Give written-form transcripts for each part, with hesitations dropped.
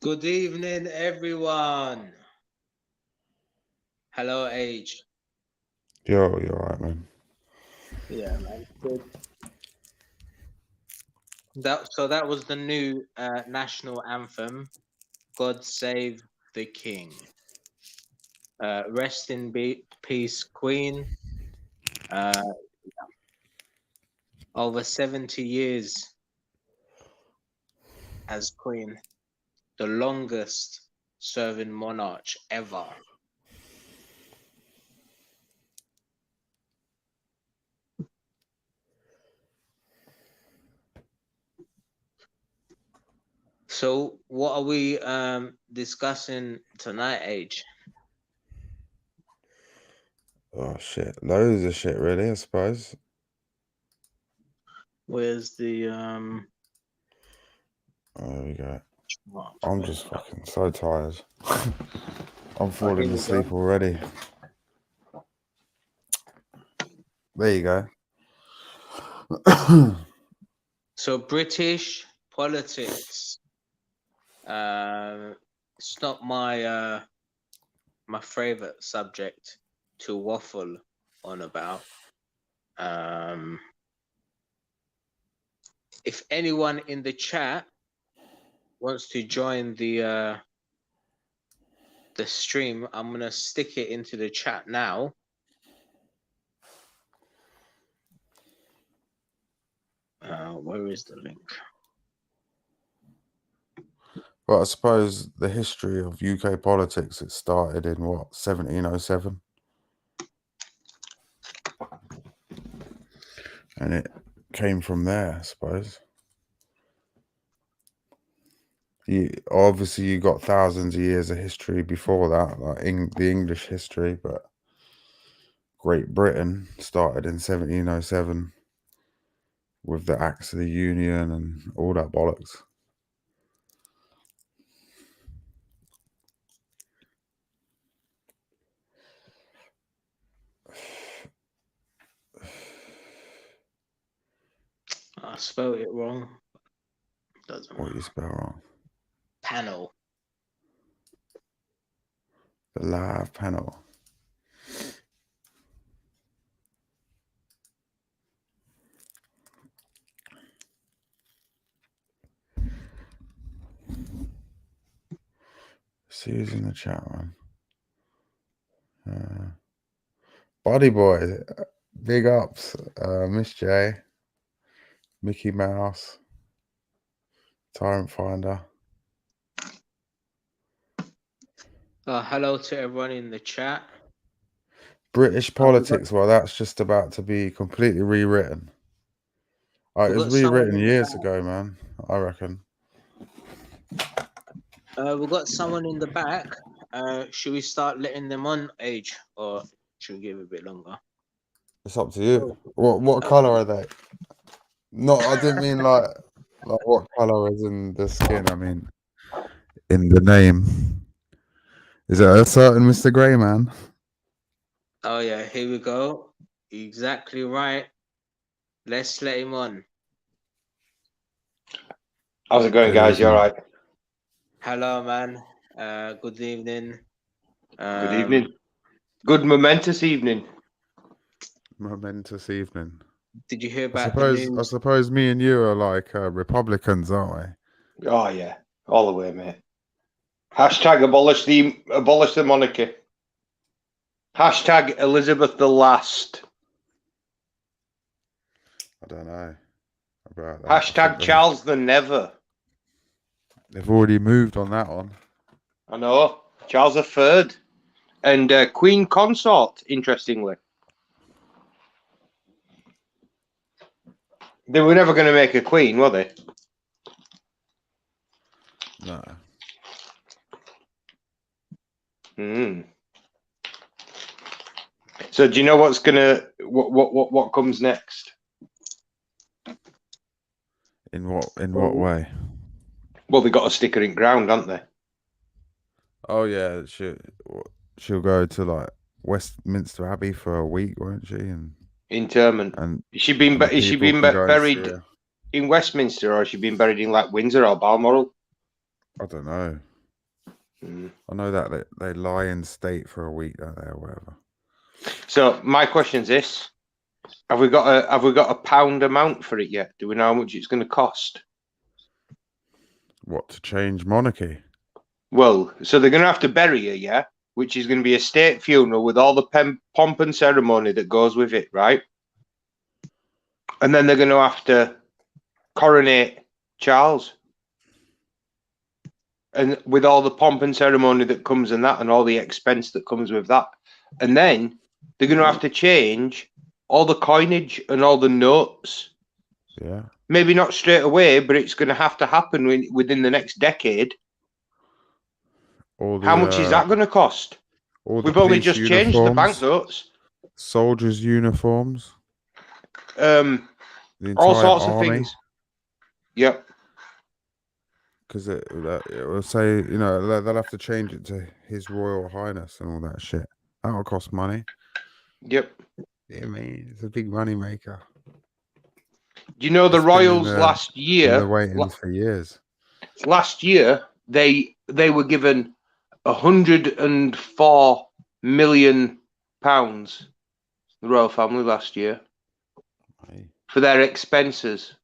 Good evening, everyone. Hello, Age. Yo, you're right, man. Yeah, man. Good. That was the new national anthem. God save the King. Rest in peace, Queen. Over 70 years as Queen, the longest serving monarch ever. So, what are we discussing tonight, Age? Oh shit, loads of shit, really. I suppose. Where's the Oh, there we go. what? I'm just fucking so tired. I'm Oh, here falling we asleep go. already. There you go. So British politics. It's not my my favorite subject to waffle on about. If anyone in the chat wants to join the stream, I'm gonna stick it into the chat now. Where is the link? Well, I suppose the history of UK politics, it started in what, 1707? And it came from there, I suppose. Obviously, you got thousands of years of history before that, like the English history, but Great Britain started in 1707 with the Acts of the Union and all that bollocks. I spelled it wrong. Doesn't What matter. you spell wrong? Panel. The live panel. See who's in the chat, man. Body Boy, big ups. Miss J, Mickey Mouse, Tyrant Finder. Hello to everyone in the chat. British politics, well, that's just about to be completely rewritten. It was rewritten years ago, man, I reckon. We've got someone in the back. Should we start letting them on, Age, or should we give it a bit longer? It's up to you. What colour are they? No, I didn't mean like what colour is in the skin. I mean in the name. Is it a certain Mr. Grey man? Oh yeah, here we go. Exactly right. Let's let him on. How's it going, guys? You all right? Hello, man. Good evening. Good evening. Good momentous evening. Momentous evening. Did you hear about the news? I suppose me and you are like Republicans, aren't we? Oh yeah, all the way, mate. Hashtag abolish the monarchy. Hashtag Elizabeth the Last. I don't know about that. Hashtag Charles the Never. They've already moved on that one. I know. Charles III. And Queen Consort, interestingly. They were never going to make a queen, were they? No. So do you know what's gonna what comes next? In what way? Well, they got a sticker in ground, haven't they? Oh yeah, she'll go to like Westminster Abbey for a week, won't she? And interment. And is she been buried in Westminster, or has she been buried in like Windsor or Balmoral? I don't know. I know that they lie in state for a week, don't they, or whatever. So my question is this: Have we got a pound amount for it yet? Do we know how much it's going to cost? What, to change monarchy? Well, so they're going to have to bury her, yeah, which is going to be a state funeral with all the pomp and ceremony that goes with it, right? And then they're going to have to coronate Charles, and with all the pomp and ceremony that comes in that, and all the expense that comes with that, and then they're going to have to change all the coinage and all the notes. Yeah. Maybe not straight away, but it's going to have to happen within the next decade. How much is that going to cost? We've only just changed the banknotes. Soldiers' uniforms. All sorts of things. Yep. Because it will say, you know, they'll have to change it to His Royal Highness and all that shit. That'll cost money. Yep. Yeah, man, it's a big money maker. Do you know the Royals last year? They're waiting for years. Last year, they were given £104 million. The royal family last year for their expenses.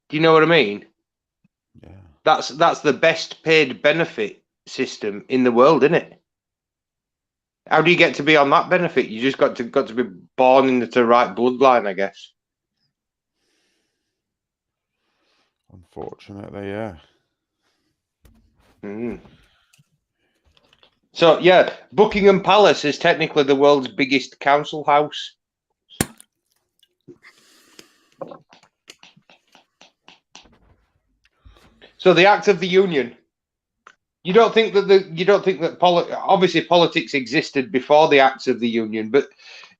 Do you know what I mean? Yeah. That's the best paid benefit system in the world, isn't it? How do you get to be on that benefit? You just got to be born into the right bloodline, I guess. Unfortunately, yeah. So yeah, Buckingham Palace is technically the world's biggest council house. So the Act of the Union. You don't think that obviously politics existed before the Acts of the Union, but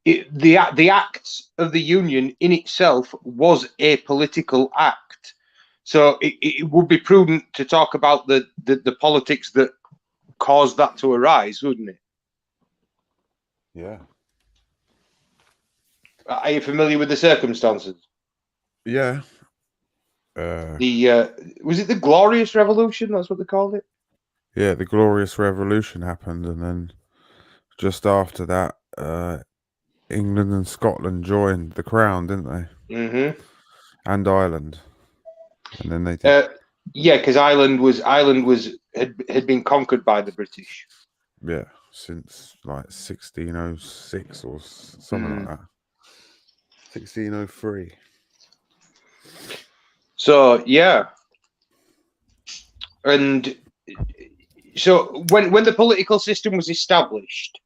the Acts of the Union in itself was a political act. So it would be prudent to talk about the politics that caused that to arise, wouldn't it? Yeah. Are you familiar with the circumstances? Yeah. Was it the Glorious Revolution? That's what they called it. Yeah, the Glorious Revolution happened, and then just after that, England and Scotland joined the Crown, didn't they? Mm-hmm. And Ireland, and then they did. Yeah, because Ireland had been conquered by the British. Yeah, since like 1606 or something like that. 1603. So yeah, and so when the political system was established,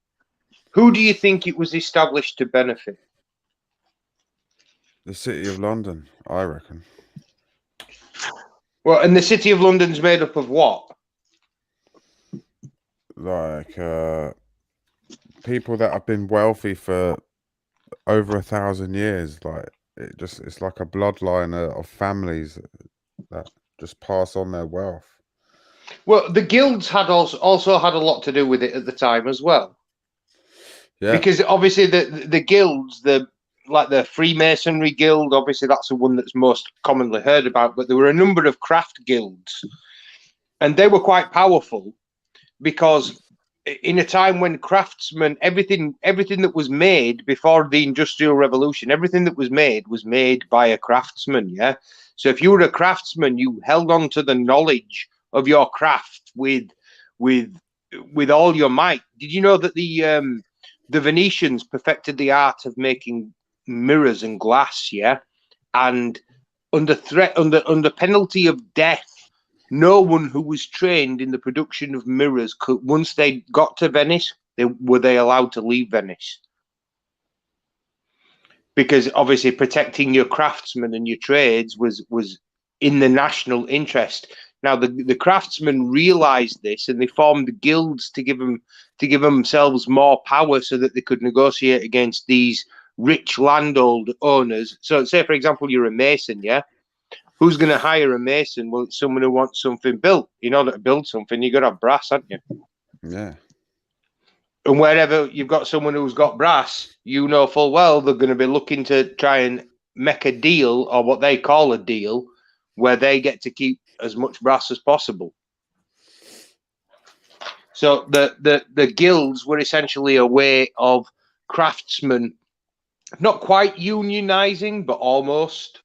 who do you think it was established to benefit? The City of London, I reckon. Well, and the City of London's made up of what? Like people that have been wealthy for over 1,000 years. Like it's like a bloodline of families that just pass on their wealth. Well, the guilds had also had a lot to do with it at the time as well. Yeah. Because obviously the guilds, like the Freemasonry Guild, obviously that's the one that's most commonly heard about, but there were a number of craft guilds, and they were quite powerful because in a time when craftsmen, everything that was made before the Industrial Revolution, everything that was made by a craftsman, yeah? So if you were a craftsman, you held on to the knowledge of your craft with all your might. Did you know that the Venetians perfected the art of making mirrors and glass, yeah? And under penalty of death, no one who was trained in the production of mirrors could, once they got to Venice, were allowed to leave Venice. Because obviously protecting your craftsmen and your trades was in the national interest. Now the craftsmen realized this, and they formed guilds to give themselves more power so that they could negotiate against these rich landlord owners. So say, for example, you're a mason, yeah? Who's going to hire a mason? Well, it's someone who wants something built. You know that to build something, you got to have brass, haven't you? Yeah. And wherever you've got someone who's got brass, you know full well they're going to be looking to try and make a deal, or what they call a deal, where they get to keep as much brass as possible. So the guilds were essentially a way of craftsmen, not quite unionizing, but almost.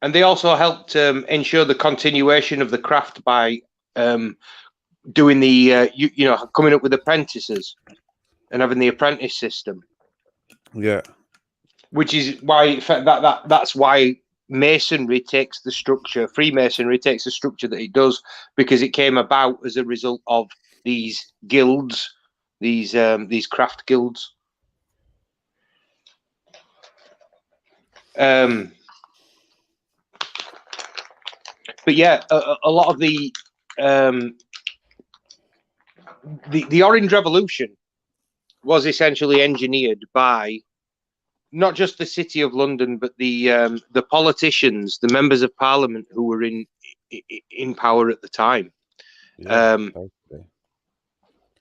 And they also helped ensure the continuation of the craft by doing the, coming up with apprentices and having the apprentice system. Yeah. Which is why that's why Masonry takes the structure, Freemasonry takes the structure that it does, because it came about as a result of these guilds, these craft guilds. But yeah, a lot of the Orange Revolution was essentially engineered by not just the City of London, but the politicians, the members of Parliament who were in power at the time. Yeah,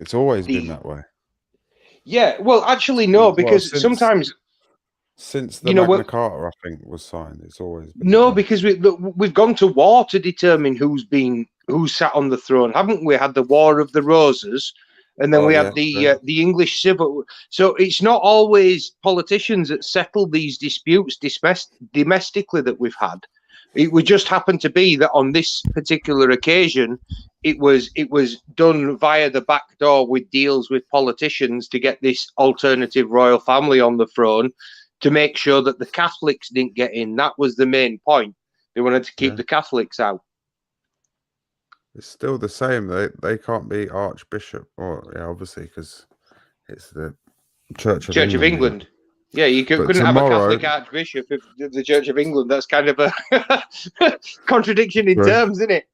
it's always been that way. Yeah, well, actually, no, because sometimes since the Magna Carta, I think, was signed, it's always been no, because we've gone to war to determine who's sat on the throne, haven't we? Had the War of the Roses, and then we had the English Civil. So it's not always politicians that settle these disputes domestically that we've had. It would just happen to be that on this particular occasion, it was done via the back door with deals with politicians to get this alternative royal family on the throne, to make sure that the Catholics didn't get in. That was the main point. They wanted to keep the Catholics out. It's still the same. They can't be Archbishop, or obviously, because it's the Church of England. Yeah, you couldn't have a Catholic Archbishop if the Church of England. That's kind of a contradiction in terms, isn't it?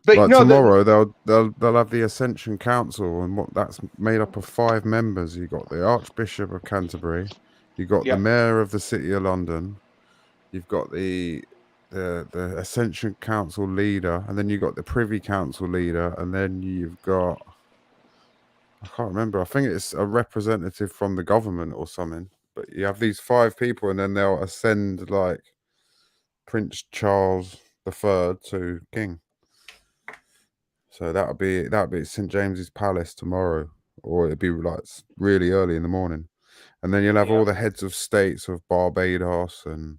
But like tomorrow they'll have the Ascension Council, and that's made up of 5 members. You got the Archbishop of Canterbury, you got the Mayor of the City of London, you've got the Ascension Council leader, and then you got the Privy Council leader, and then you've got, I can't remember, I think it's a representative from the government or something. But you have these 5 people, and then they'll ascend like Prince Charles III to king. So that'll be at St. James's Palace tomorrow, or it'll be like really early in the morning. And then you'll have all the heads of states of Barbados and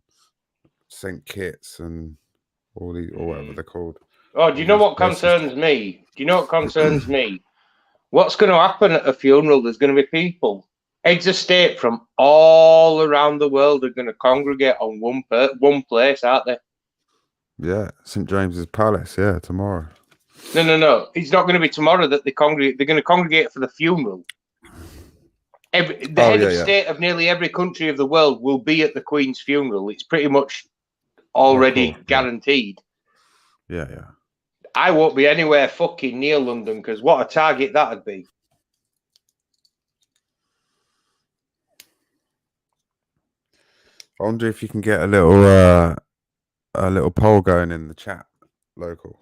St. Kitts and or whatever they're called. Oh, do you know what concerns me? What's going to happen at a funeral? There's going to be people, heads of state from all around the world, are going to congregate on one place, aren't they? Yeah, St. James's Palace. Yeah, tomorrow. No. It's not going to be tomorrow that they congregate. They're going to congregate for the funeral. The head of state of nearly every country of the world will be at the Queen's funeral. It's pretty much already guaranteed. Yeah. I won't be anywhere fucking near London, because what a target that'd be. I wonder if you can get a little poll going in the chat, local.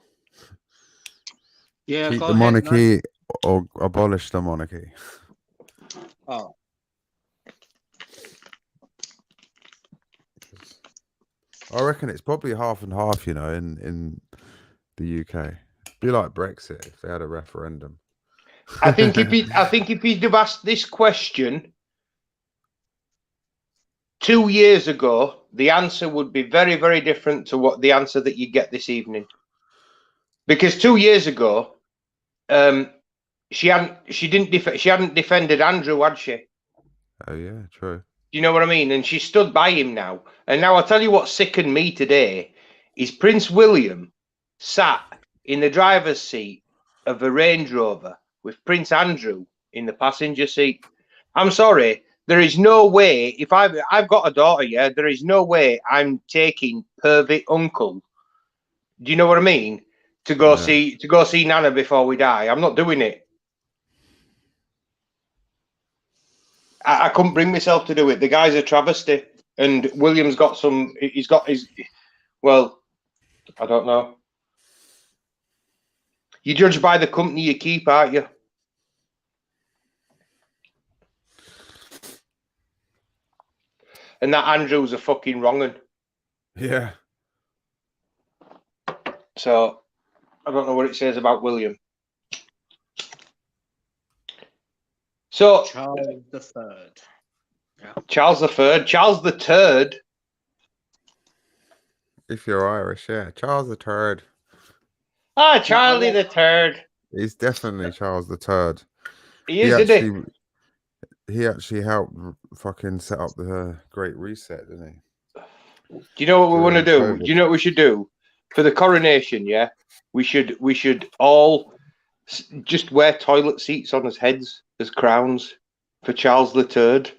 Yeah, keep the monarchy or abolish the monarchy. Oh. I reckon it's probably half and half, in the UK. It'd be like Brexit if they had a referendum. I think if you'd have asked this question 2 years ago, the answer would be very, very different to what the answer that you get this evening. Because 2 years ago, she hadn't defended Andrew, had she? Oh yeah, true. Do you know what I mean? And she stood by him now. And now I'll tell you what sickened me today is Prince William sat in the driver's seat of a Range Rover with Prince Andrew in the passenger seat. I'm sorry, there is no way, if I've got a daughter, there is no way I'm taking pervy uncle. Do you know what I mean? To go see Nana before we die. I'm not doing it. I couldn't bring myself to do it. The guy's a travesty, and William's got some. He's got his. Well, I don't know. You judge by the company you keep, aren't you? And that Andrew's a fucking wrong'un. Yeah. So I don't know what it says about William. So Charles the Third. Yeah. Charles III, Charles the Third. If you're Irish, yeah. Charles the Third. Ah, Charlie the Third. He's definitely Charles the Third. He is, isn't he? He actually helped fucking set up the Great Reset, didn't he? Do you know what we want to do? COVID. Do you know what we should do for the coronation? Yeah, we should all just wear toilet seats on his heads as crowns for Charles the Third.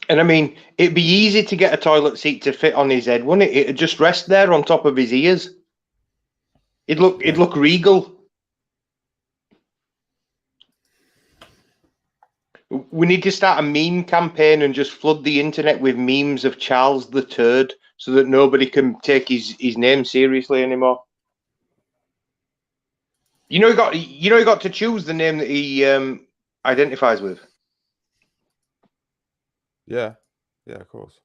And I mean, it'd be easy to get a toilet seat to fit on his head, wouldn't it? It'd just rest there on top of his ears. It'd look regal. We need to start a meme campaign and just flood the internet with memes of Charles the Third, so that nobody can take his name seriously anymore. He got to choose the name that he identifies with. Yeah, of course.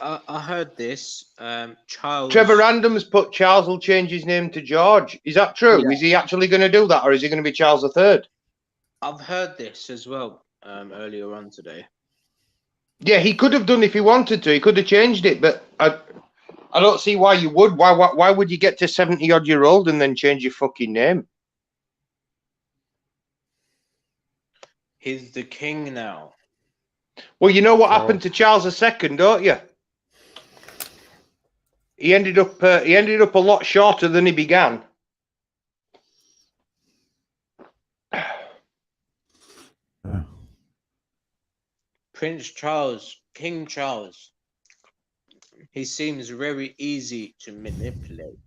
I heard this. Charles. Trevor Random's put Charles will change his name to George. Is that true? Yeah. Is he actually going to do that, or is he going to be Charles III? I've heard this as well earlier on today. Yeah, he could have done if he wanted to. He could have changed it, but I don't see why you would. Why would you get to 70-odd-year-old and then change your fucking name? He's the king now. Well, you know what happened to Charles II, don't you? He ended up a lot shorter than he began. Prince Charles, King Charles. He seems very easy to manipulate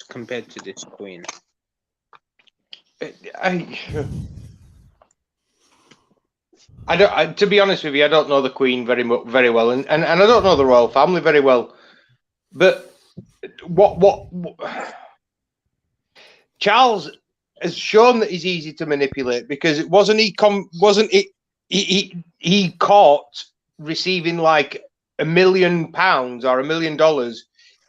compared to this queen. To be honest with you, I don't know the Queen very well, and I don't know the royal family very well. But what Charles has shown that he's easy to manipulate, because it wasn't he caught receiving like £1 million or $1 million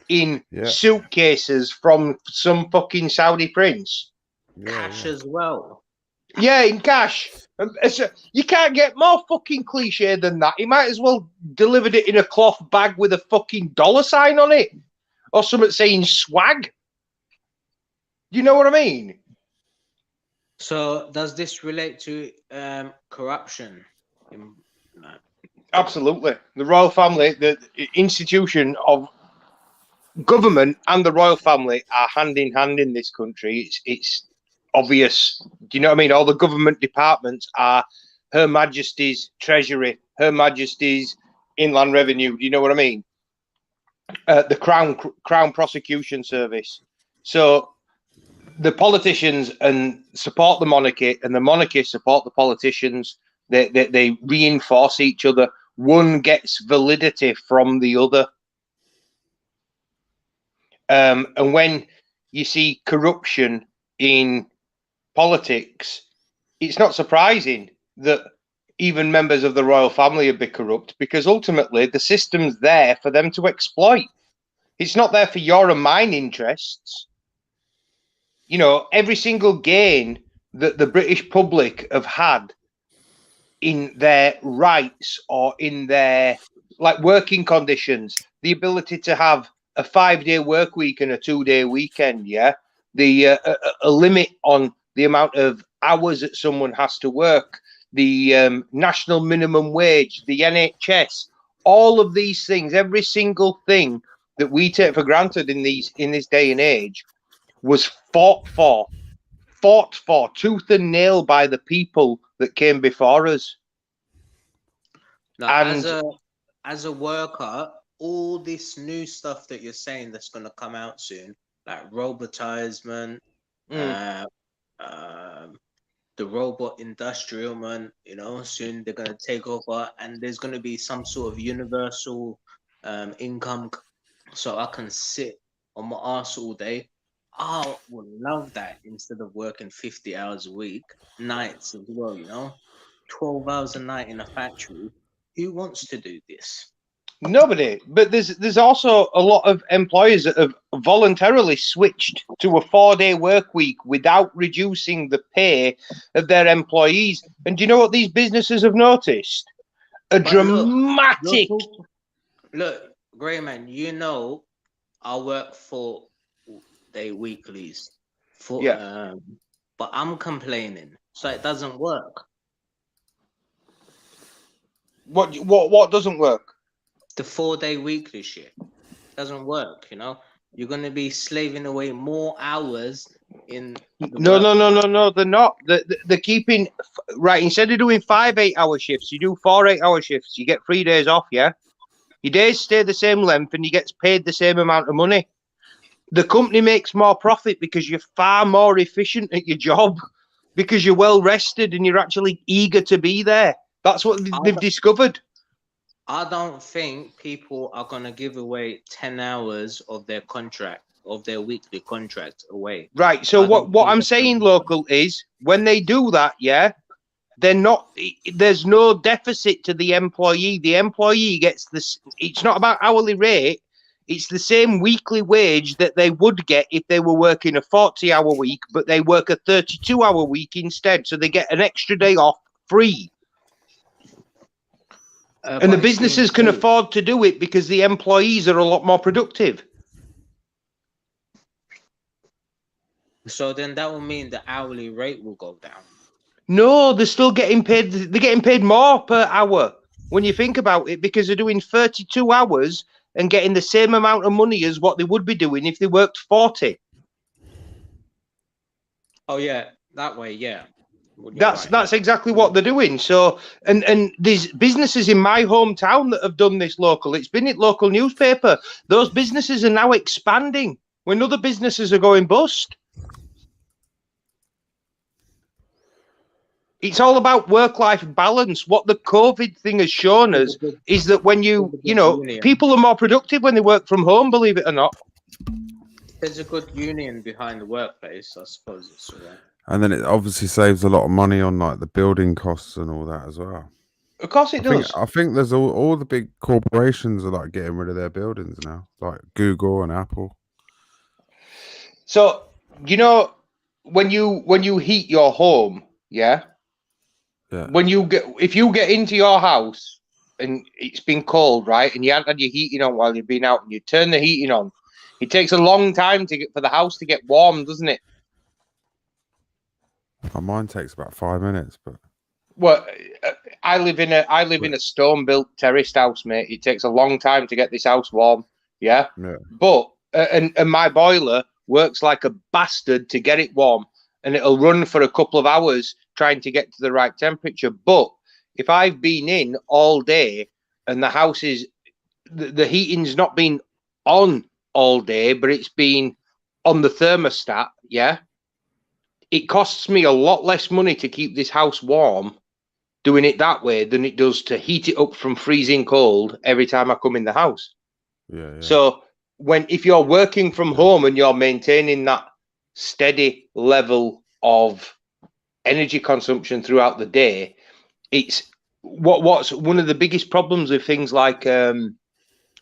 in suitcases from some fucking Saudi prince. Cash as well. Yeah, in cash. You can't get more fucking cliche than that. He might as well delivered it in a cloth bag with a fucking dollar sign on it, or something saying swag. You know what I mean? So does this relate to corruption? No. Absolutely. The royal family, the institution of government and the royal family are hand in hand in this country. It's obvious. Do you know what I mean? All the government departments are Her Majesty's Treasury, Her Majesty's Inland Revenue. Do you know what I mean? The Crown Prosecution Service. So the politicians and support the monarchy, and the monarchy support the politicians. They reinforce each other. One gets validity from the other. And when you see corruption in politics, it's not surprising that even members of the royal family would be corrupt, because ultimately the system's there for them to exploit. It's not there for your and mine interests. You know, every single gain that the British public have had in their rights or in their working conditions, the ability to have a 5-day work week and a 2-day weekend, a limit on the amount of hours that someone has to work, the national minimum wage, the NHS, all of these things, every single thing that we take for granted in this day and age was fought for tooth and nail by the people that came before us. Now, and as a worker, all this new stuff that you're saying that's going to come out soon, like robotizement, the robot industrialman, soon they're going to take over, and there's going to be some sort of universal income, so I can sit on my ass all day. I would love that, instead of working 50 hours a week, nights as well, 12 hours a night in a factory. Who wants to do this? Nobody. But there's also a lot of employers that have voluntarily switched to a 4-day work week without reducing the pay of their employees. And do you know what these businesses have noticed? But Dramatic. Look, Grey Man, you know, I work 4-day weeklies. But I'm complaining, so it doesn't work. What doesn't work? The 4-day weekly shit doesn't work. You know, you're gonna be slaving away more hours in. No. They're not. They're keeping right. Instead of doing 5 8-hour shifts, you do 4 8-hour shifts. You get 3 days off. Yeah, your days stay the same length, and you get paid the same amount of money. The company makes more profit because you're far more efficient at your job, because you're well rested and you're actually eager to be there. That's what they've discovered. I don't think people are going to give away 10 hours of their contract, of their weekly contract away. Right. So what I'm saying, local, is when they do that, yeah, they're not, there's no deficit to the employee. The employee gets this. It's not about hourly rate. It's the same weekly wage that they would get if they were working a 40-hour week, but they work a 32-hour week instead. So they get an extra day off free. And the businesses can afford to do it because the employees are a lot more productive. So then that will mean the hourly rate will go down. No, they're still getting paid. They're getting paid more per hour when you think about it, because they're doing 32 hours and getting the same amount of money as what they would be doing if they worked 40. Oh, yeah, that way, yeah. That's exactly what they're doing. So, and there's businesses in my hometown that have done this local. It's been in local newspaper. Those businesses are now expanding when other businesses are going bust. It's all about work-life balance. What the COVID thing has shown us is that when you know, people are more productive when they work from home, believe it or not. There's a good union behind the workplace, I suppose it's all right. And then it obviously saves a lot of money on like the building costs and all that as well. Of course it does. I think there's all the big corporations are like getting rid of their buildings now, like Google and Apple. So, you know, when you heat your home, yeah? Yeah. If you get into your house and it's been cold, right, and you haven't had your heating on while you've been out, and you turn the heating on, it takes a long time for the house to get warm, doesn't it? Mine takes about 5 minutes, but well, I live in a stone-built terraced house, mate. It takes a long time to get this house warm. Yeah. But and my boiler works like a bastard to get it warm, and it'll run for a couple of hours trying to get to the right temperature. But if I've been in all day and the house is the heating's not been on all day, but it's been on the thermostat, yeah, it costs me a lot less money to keep this house warm doing it that way than it does to heat it up from freezing cold every time I come in the house. Yeah. So if you're working from home and you're maintaining that steady level of energy consumption throughout the day, it's what's one of the biggest problems with things like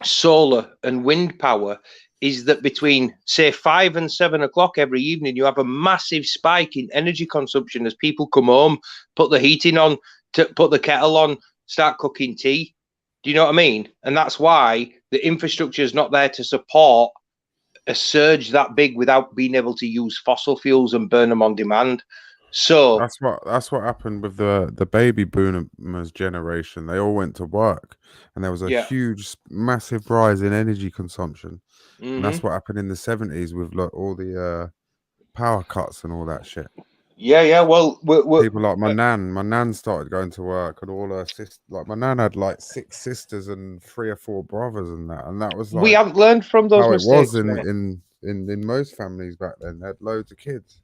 solar and wind power is that between, say, 5 and 7 o'clock every evening, you have a massive spike in energy consumption as people come home, put the heating on, put the kettle on, start cooking tea. Do you know what I mean? And that's why the infrastructure is not there to support a surge that big without being able to use fossil fuels and burn them on demand. So that's what happened with the baby boomers generation. They all went to work, and there was a huge, massive rise in energy consumption. Mm-hmm. And that's what happened in the 70s with like all the power cuts and all that shit. Yeah. Well, people like my nan. My nan started going to work, and all her sisters. Like my nan had like 6 sisters and 3 or 4 brothers, and that was like we haven't learned from those how mistakes. It was in most families back then. They had loads of kids.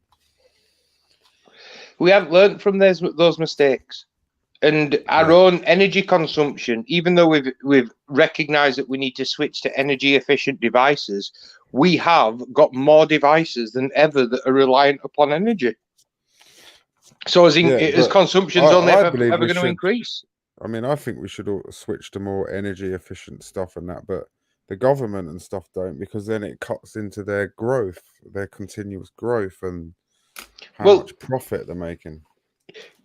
We haven't learned from those mistakes, and our own energy consumption. Even though we've recognised that we need to switch to energy efficient devices, we have got more devices than ever that are reliant upon energy. So as consumption's only ever going to increase. I mean, I think we should all switch to more energy efficient stuff and that, but the government and stuff don't, because then it cuts into their growth, their continuous growth, and how much profit they're making.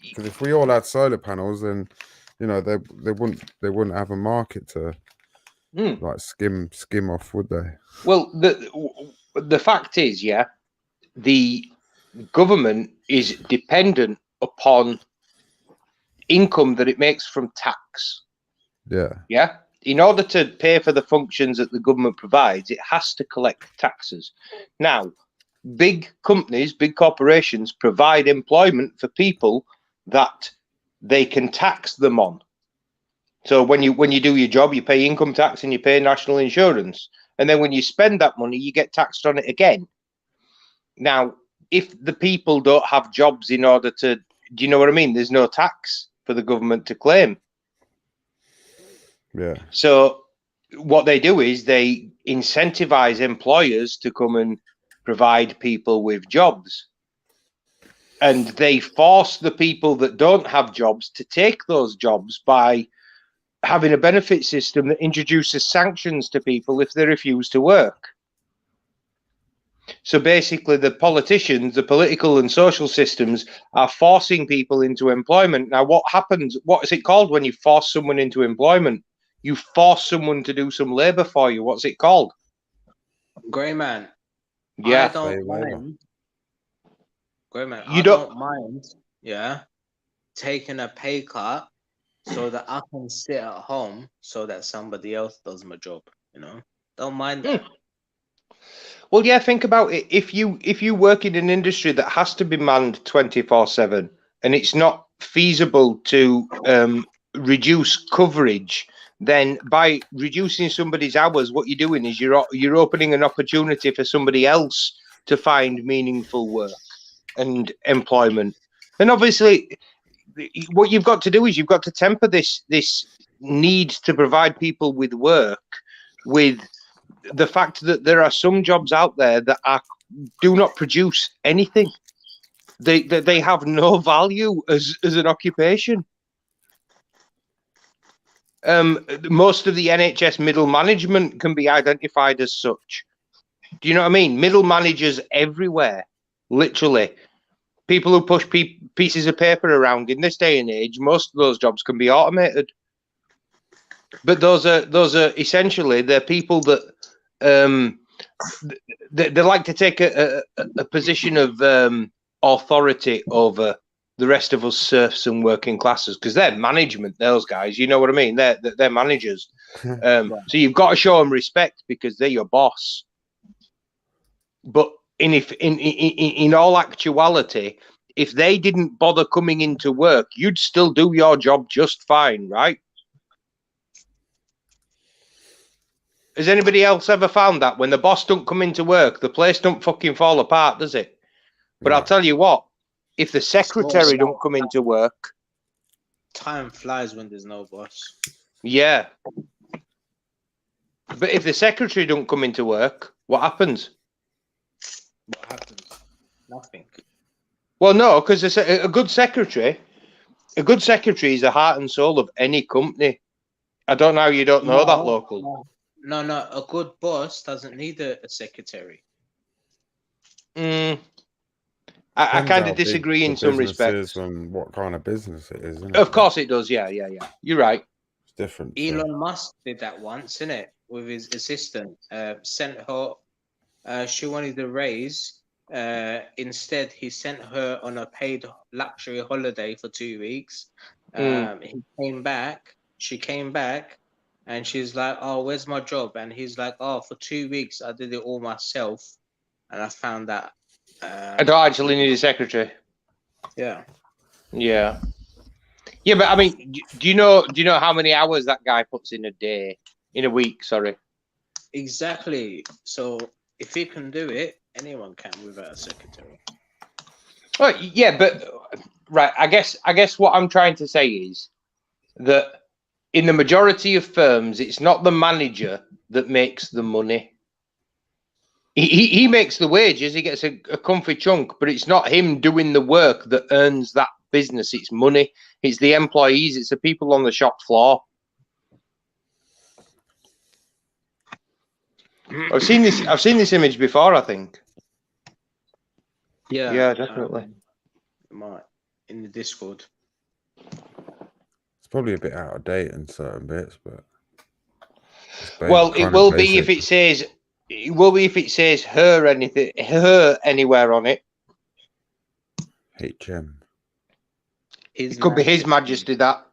Because if we all had solar panels, then they wouldn't have a market to like skim off, would they? Well, the fact is, yeah, the government is dependent upon income that it makes from tax. Yeah. In order to pay for the functions that the government provides, it has to collect taxes. Now, big companies, big corporations provide employment for people that they can tax them on. So when you do your job, you pay income tax and you pay national insurance. And then when you spend that money, you get taxed on it again. Now, if the people don't have jobs in order to, do you know what I mean? There's no tax for the government to claim. Yeah. So what they do is they incentivize employers to come and provide people with jobs. And they force the people that don't have jobs to take those jobs by having a benefit system that introduces sanctions to people if they refuse to work. So basically, the politicians, the political and social systems are forcing people into employment. Now, what happens? What is it called when you force someone into employment? You force someone to do some labor for you. What's it called? Grey man. Yeah. I don't mind. Grey man. You I don't mind. Yeah. Taking a pay cut so that I can sit at home so that somebody else does my job. Don't mind that. Well, yeah, think about it. If you work in an industry that has to be manned 24/7 and it's not feasible to reduce coverage, then by reducing somebody's hours, what you're doing is you're opening an opportunity for somebody else to find meaningful work and employment. And obviously, what you've got to do is you've got to temper this need to provide people with work with the fact that there are some jobs out there that do not produce anything. They have no value as an occupation. Most of the NHS middle management can be identified as such. Do you know what I mean? Middle managers everywhere, literally. People who push pieces of paper around in this day and age, most of those jobs can be automated. But those are essentially they're people that they like to take a position of authority over the rest of us serfs and working classes, because they're management, those guys, you know what I mean? They're managers. So you've got to show them respect because they're your boss. But in all actuality, if they didn't bother coming into work, you'd still do your job just fine, right? Has anybody else ever found that when the boss don't come into work, the place don't fucking fall apart, does it? But I'll tell you what, if the secretary don't come into work, time flies when there's no boss. Yeah. But if the secretary don't come into work, what happens? What happens? Nothing. Well, no, because a good secretary is the heart and soul of any company. I don't know how you don't know that, local. No. A good boss doesn't need a secretary. I kind of disagree in some respects. And what kind of business it is, isn't it? Of course it does, yeah. You're right. It's different. Elon Musk did that once, innit? With his assistant. Sent her, she wanted a raise. Instead, he sent her on a paid luxury holiday for 2 weeks. She came back, and she's like, "Oh, where's my job?" And he's like, "Oh, for 2 weeks, I did it all myself, and I found that I don't actually need a secretary." Yeah. But I mean, do you know how many hours that guy puts in a week? Sorry. Exactly. So if he can do it, anyone can without a secretary. Oh, yeah, but right. I guess what I'm trying to say is that in the majority of firms, it's not the manager that makes the money. He makes the wages, he gets a comfy chunk, but it's not him doing the work that earns that business its money. It's the employees. It's the people on the shop floor. I've seen this image before, I think. Yeah, definitely. In the Discord. It's probably a bit out of date in certain bits, but well, it will be if it says. It will be if it says her anywhere on it. HM. It could be His Majesty that.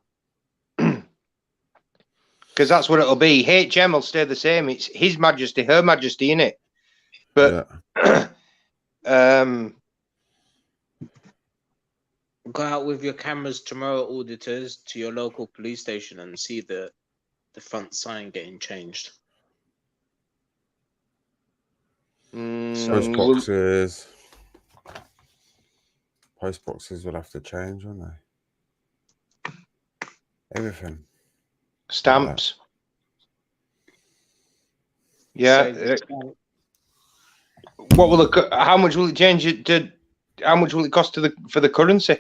Because that's what it'll be. HM will stay the same. It's His Majesty, Her Majesty, innit? But go out with your cameras tomorrow, auditors, to your local police station and see the front sign getting changed. Post boxes. Post boxes will have to change, won't they? Everything. Stamps. Yeah. What will how much will it change it to? How much will it cost for the currency?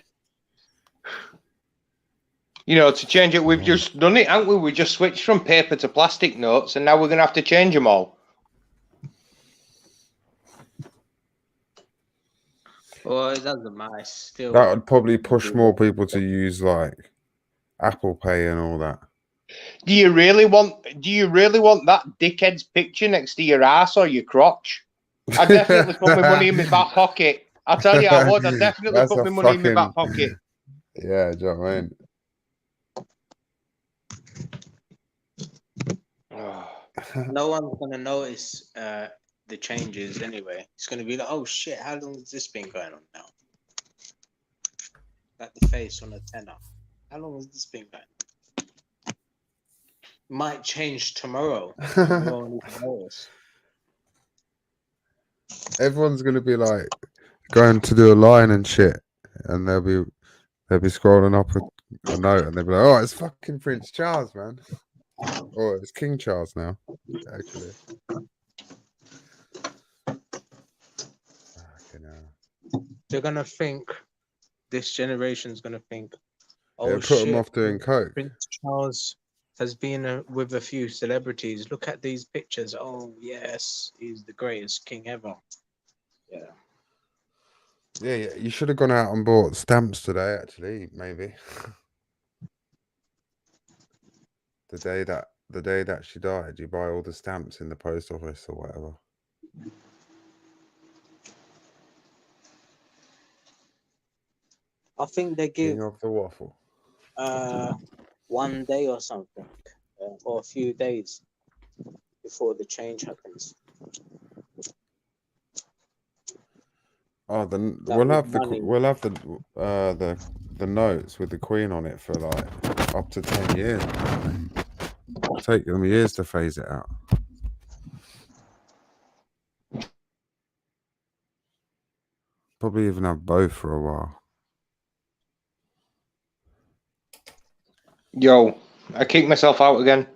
You know, to change it, we've just done it, haven't we? We just switched from paper to plastic notes, and now we're going to have to change them all. Well, it doesn't matter. Still, that would probably push more people to use like Apple Pay and all that. Do you really want that dickhead's picture next to your ass or your crotch? I definitely put my money in my back pocket. I tell you, I would. I definitely put my money in my back pocket. Yeah, do you know what I mean? No one's gonna notice the changes anyway. It's gonna be like, oh shit, how long has this been going on now? Like the face on a tenner. How long has this been going on? Might change tomorrow. Everyone's gonna be like going to do a line and shit, and they'll be scrolling up a note, and they'll be like, "Oh, it's fucking Prince Charles, man." Oh, it's King Charles now, actually. They're gonna think. This generation's gonna think. Oh, yeah, put them off doing coke. Prince Charles has been with a few celebrities. Look at these pictures. Oh, yes, he's the greatest king ever. Yeah. Yeah, you should have gone out and bought stamps today, actually, maybe. The day that she died, you buy all the stamps in the post office or whatever. I think they give King of the waffle. 1 day or something, or a few days before the change happens. Oh, then we'll have the notes with the Queen on it for like up to 10 years. It'll take them years to phase it out. Probably even have both for a while. Yo, I kicked myself out again.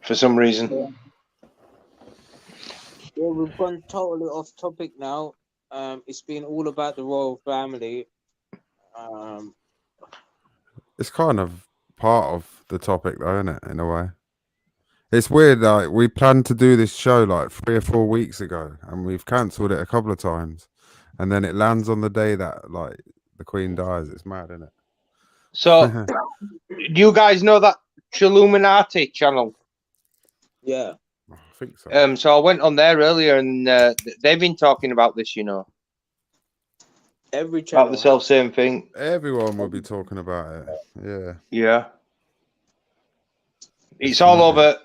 For some reason. Yeah, we've gone totally off topic now. It's been all about the royal family. It's kind of part of the topic, though, isn't it? In a way, it's weird. Like we planned to do this show like 3 or 4 weeks ago, and we've cancelled it a couple of times, and then it lands on the day that like the Queen dies. It's mad, isn't it? So, do you guys know that Chilluminati channel? Yeah. I think so. So I went on there earlier, and they've been talking about this, you know. Every channel. About the self-same thing. Everyone will be talking about it. Yeah. Yeah. It's all over.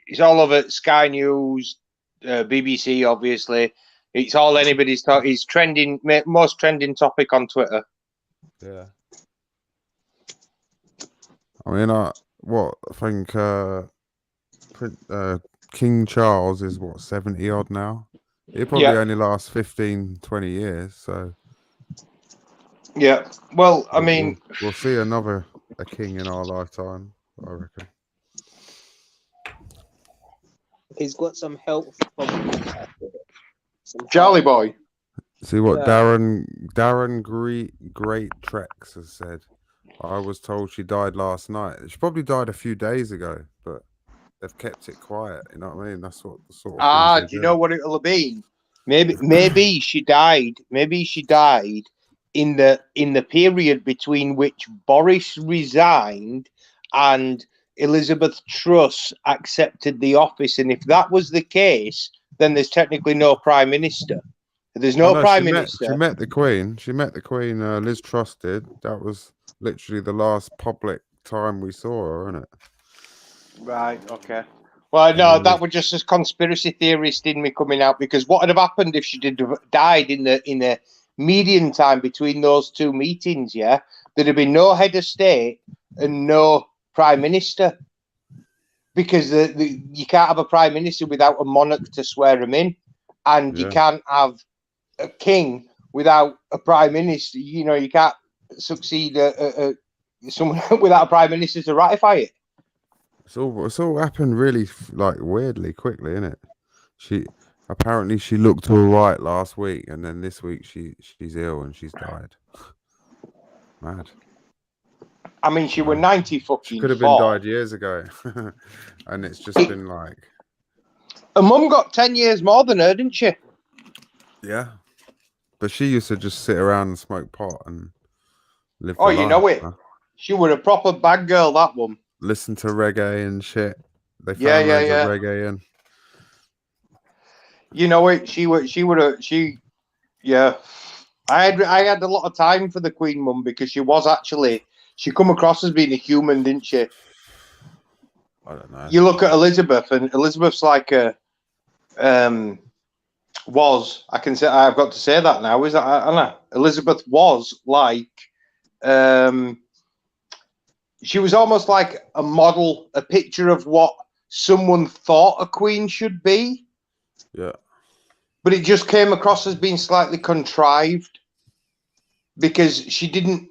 It's all over Sky News, BBC, obviously. It's all anybody's talk. It's trending, most trending topic on Twitter. Yeah. I mean, I think King Charles is 70 odd now. He'll probably only last 15, 20 years. So. Yeah. Well, I mean, we'll see a king in our lifetime, I reckon. He's got some health problems. Charlie boy. See what Yeah. Darren Great Trex has said. I was told she died last night. She probably died a few days ago, but they've kept it quiet. You know what I mean? That's what the sort of things they Do you do. know what it'll have been? Maybe she died. Maybe she died in the period between which Boris resigned and Elizabeth Truss accepted the office. And if that was the case, then there's technically no prime minister. There's no prime minister. She met the Queen. She met the Queen. Liz Truss did. That was literally the last public time we saw her, isn't it? Right. Okay. Well, no, that was just a conspiracy theorist in me coming out, because what would have happened if she died in the median time between those two meetings? Yeah, there'd have been no head of state and no prime minister, because you can't have a prime minister without a monarch to swear him in, and you can't have a king without a prime minister. You know, you can't succeed someone without a prime minister to ratify it. It's all happened really like weirdly quickly, isn't it? She looked all right last week, and then this week she's ill and she's died. Mad. I mean, she was 90 fucking. She could have been died years ago, and it's just been like. Her mum got 10 years more than her, didn't she? Yeah, but she used to just sit around and smoke pot and live. Oh, you know it. Huh? She was a proper bad girl, that one. Listen to reggae and shit. They found loads of reggae in. You know it. Yeah. I had a lot of time for the Queen mum, because she come across as being a human, didn't she? I don't know. You look at Elizabeth, and Elizabeth's like I've got to say that now, is that Anna? Elizabeth was like she was almost like a model, a picture of what someone thought a queen should be. Yeah. But it just came across as being slightly contrived, because she didn't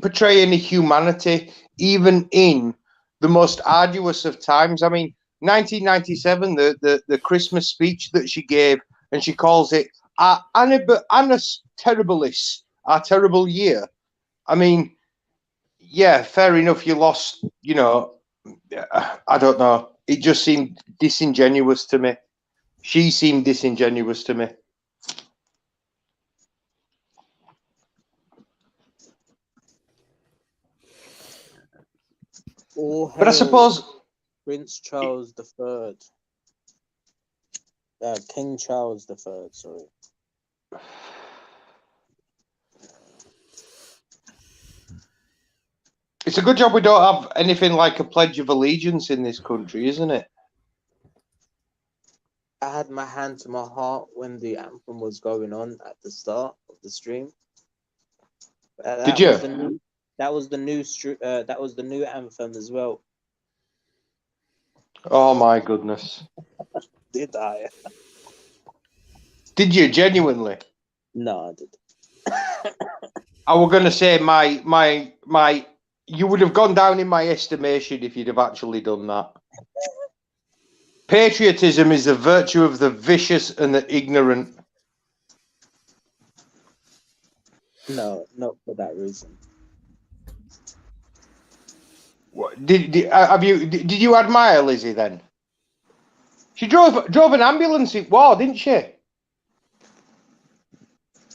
portray any humanity, even in the most arduous of times. I mean, 1997, the Christmas speech that she gave, and she calls it Annus Terribilis, our terrible year. I mean, yeah, fair enough. You lost, you know, I don't know. It just seemed disingenuous to me. She seemed disingenuous to me. But I suppose Prince Charles III, King Charles III. Sorry. It's a good job we don't have anything like a Pledge of Allegiance in this country, isn't it? I had my hand to my heart when the anthem was going on at the start of the stream. Did you? That was the new anthem as well. Oh my goodness! Did I? Did you genuinely? No, I did. I was going to say my. You would have gone down in my estimation if you'd have actually done that. Patriotism is the virtue of the vicious and the ignorant. No, not for that reason. What, did you admire Lizzie then? She drove an ambulance in war, didn't she?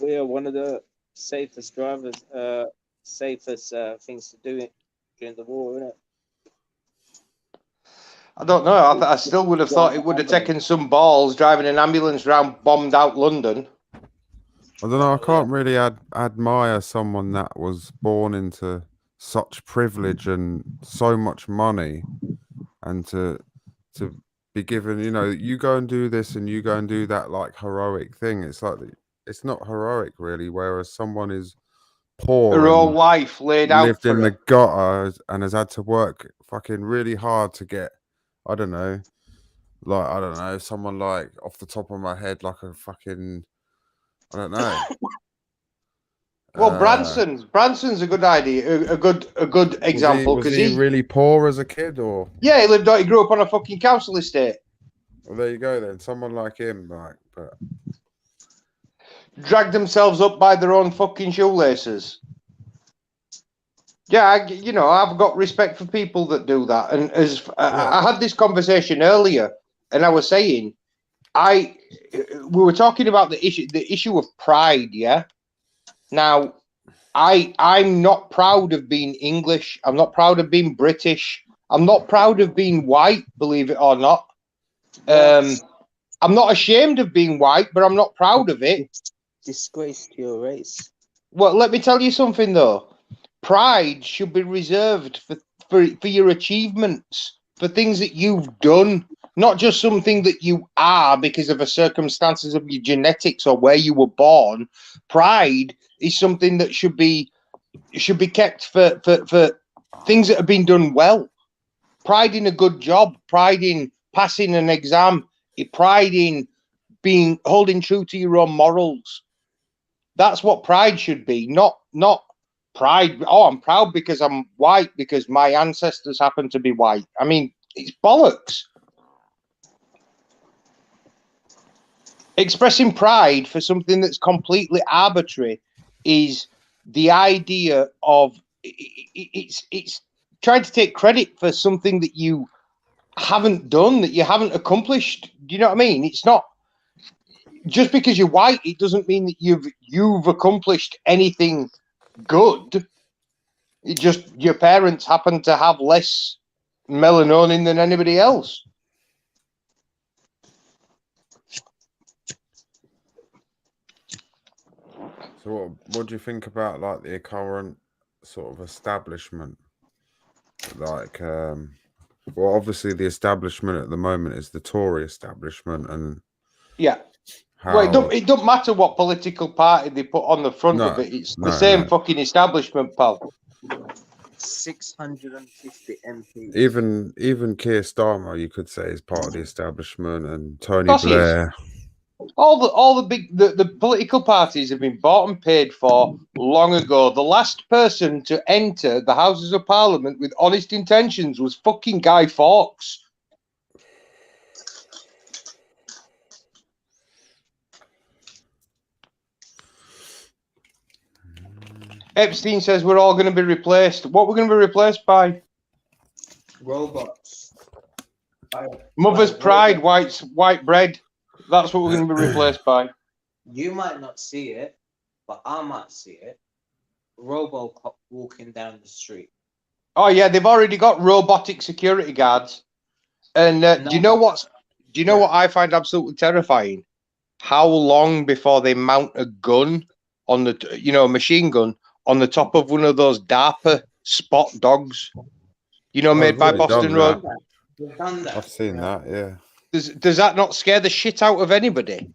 We are one of the safest drivers, safest things to do during the war, isn't it? I don't know. I still would have thought it would have taken some balls driving an ambulance around bombed out London. I don't know. I can't really admire someone that was born into such privilege and so much money, and to be given, you know, you go and do this and you go and do that, like heroic thing. It's like it's not heroic really. Whereas someone is poor, her whole life laid out, lived in the gutter, and has had to work fucking really hard to get. I don't know, someone like off the top of my head, like a fucking, I don't know. Well, Branson's a good idea, a good example, because he really poor as a kid, or he grew up on a fucking council estate. Well, there you go then. Someone like him, but drag themselves up by their own fucking shoelaces. Yeah, I've got respect for people that do that. And I had this conversation earlier, and I was saying, we were talking about the issue of pride. Yeah. Now, I'm not proud of being English. I'm not proud of being British. I'm not proud of being white, believe it or not. I'm not ashamed of being white, but I'm not proud of it. Disgrace to your race. Well, let me tell you something though. Pride should be reserved for your achievements, for things that you've done, not just something that you are because of the circumstances of your genetics or where you were born. Pride is something that should be kept for things that have been done well. Pride in a good job, pride in passing an exam, pride in holding true to your own morals. That's what pride should be, not pride. Oh, I'm proud because I'm white because my ancestors happen to be white. I mean, it's bollocks. Expressing pride for something that's completely arbitrary is the idea of it's trying to take credit for something that you haven't done, that you haven't accomplished. Do you know what I mean? It's not just because you're white, it doesn't mean that you've accomplished anything good. It just your parents happen to have less melatonin than anybody else. So what do you think about like the current sort of establishment? Like, well, obviously the establishment at the moment is the Tory establishment, and yeah. Well, it don't matter what political party they put on the front of it. It's the same fucking establishment, pal. 650 MPs. Even Keir Starmer, you could say, is part of the establishment, and Tony Blair. All the political parties have been bought and paid for long ago. The last person to enter the Houses of Parliament with honest intentions was fucking Guy Fawkes. Epstein says we're all going to be replaced. What we're going to be replaced by? Robots. Mother's pride, white bread. That's what we're going to be replaced by. You might not see it, but I might see it. Robocop walking down the street. Oh yeah, they've already got robotic security guards. And do you know what I find absolutely terrifying? How long before they mount a gun on the, a machine gun on the top of one of those DARPA spot dogs, made by Boston Road? I've seen that, yeah. Does that not scare the shit out of anybody?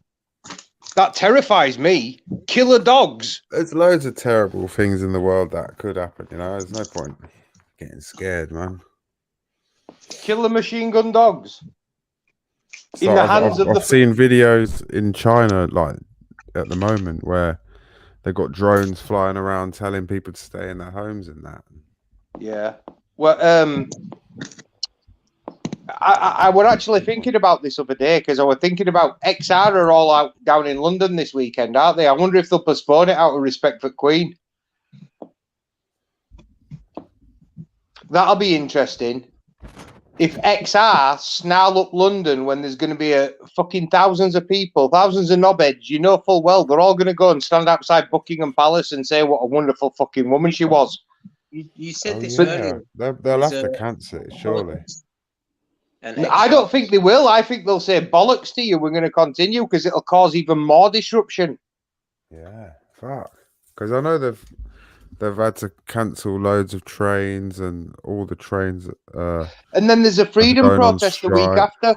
That terrifies me. Killer dogs. There's loads of terrible things in the world that could happen, There's no point getting scared, man. Killer machine gun dogs. So I've seen videos in China, like, at the moment, where they've got drones flying around telling people to stay in their homes and that. Yeah. Well, I was actually thinking about this other day because I was thinking about XR are all out down in London this weekend, aren't they? I wonder if they'll postpone it out of respect for Queen. That'll be interesting. If XR snarl up London when there's going to be fucking thousands of people, thousands of knobheads, full well they're all going to go and stand outside Buckingham Palace and say what a wonderful fucking woman she was. You said this earlier. They'll have to cancel it, surely. And I don't think they will. I think they'll say bollocks to you. We're going to continue because it'll cause even more disruption. Yeah, fuck. Because I know they've had to cancel loads of trains and all the trains. And then there's a freedom protest the week after.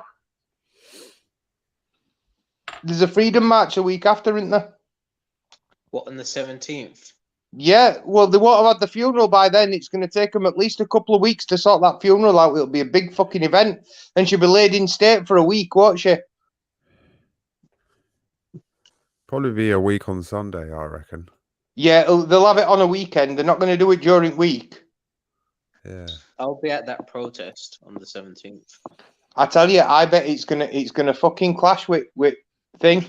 There's a freedom march a week after, isn't there? What, on the 17th? Yeah, well, they won't have had the funeral by then. It's going to take them at least a couple of weeks to sort that funeral out. It'll be a big fucking event. And she'll be laid in state for a week, won't she? Probably be a week on Sunday, I reckon. Yeah, they'll have it on a weekend. They're not going to do it during week. Yeah. I'll be at that protest on the 17th. I tell you, I bet it's gonna fucking clash with thing.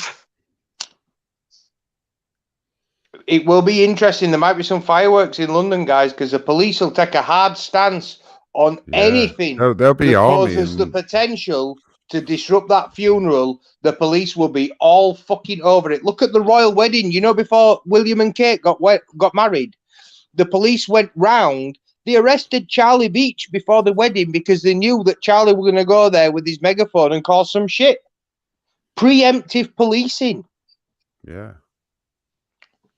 It will be interesting. There might be some fireworks in London, guys, because the police will take a hard stance on anything there'll be that army causes the potential to disrupt that funeral. The police will be all fucking over it. Look at the royal wedding. You know, before William and Kate got married, the police went round. They arrested Charlie Beach before the wedding because they knew that Charlie was going to go there with his megaphone and cause some shit. Preemptive policing. Yeah.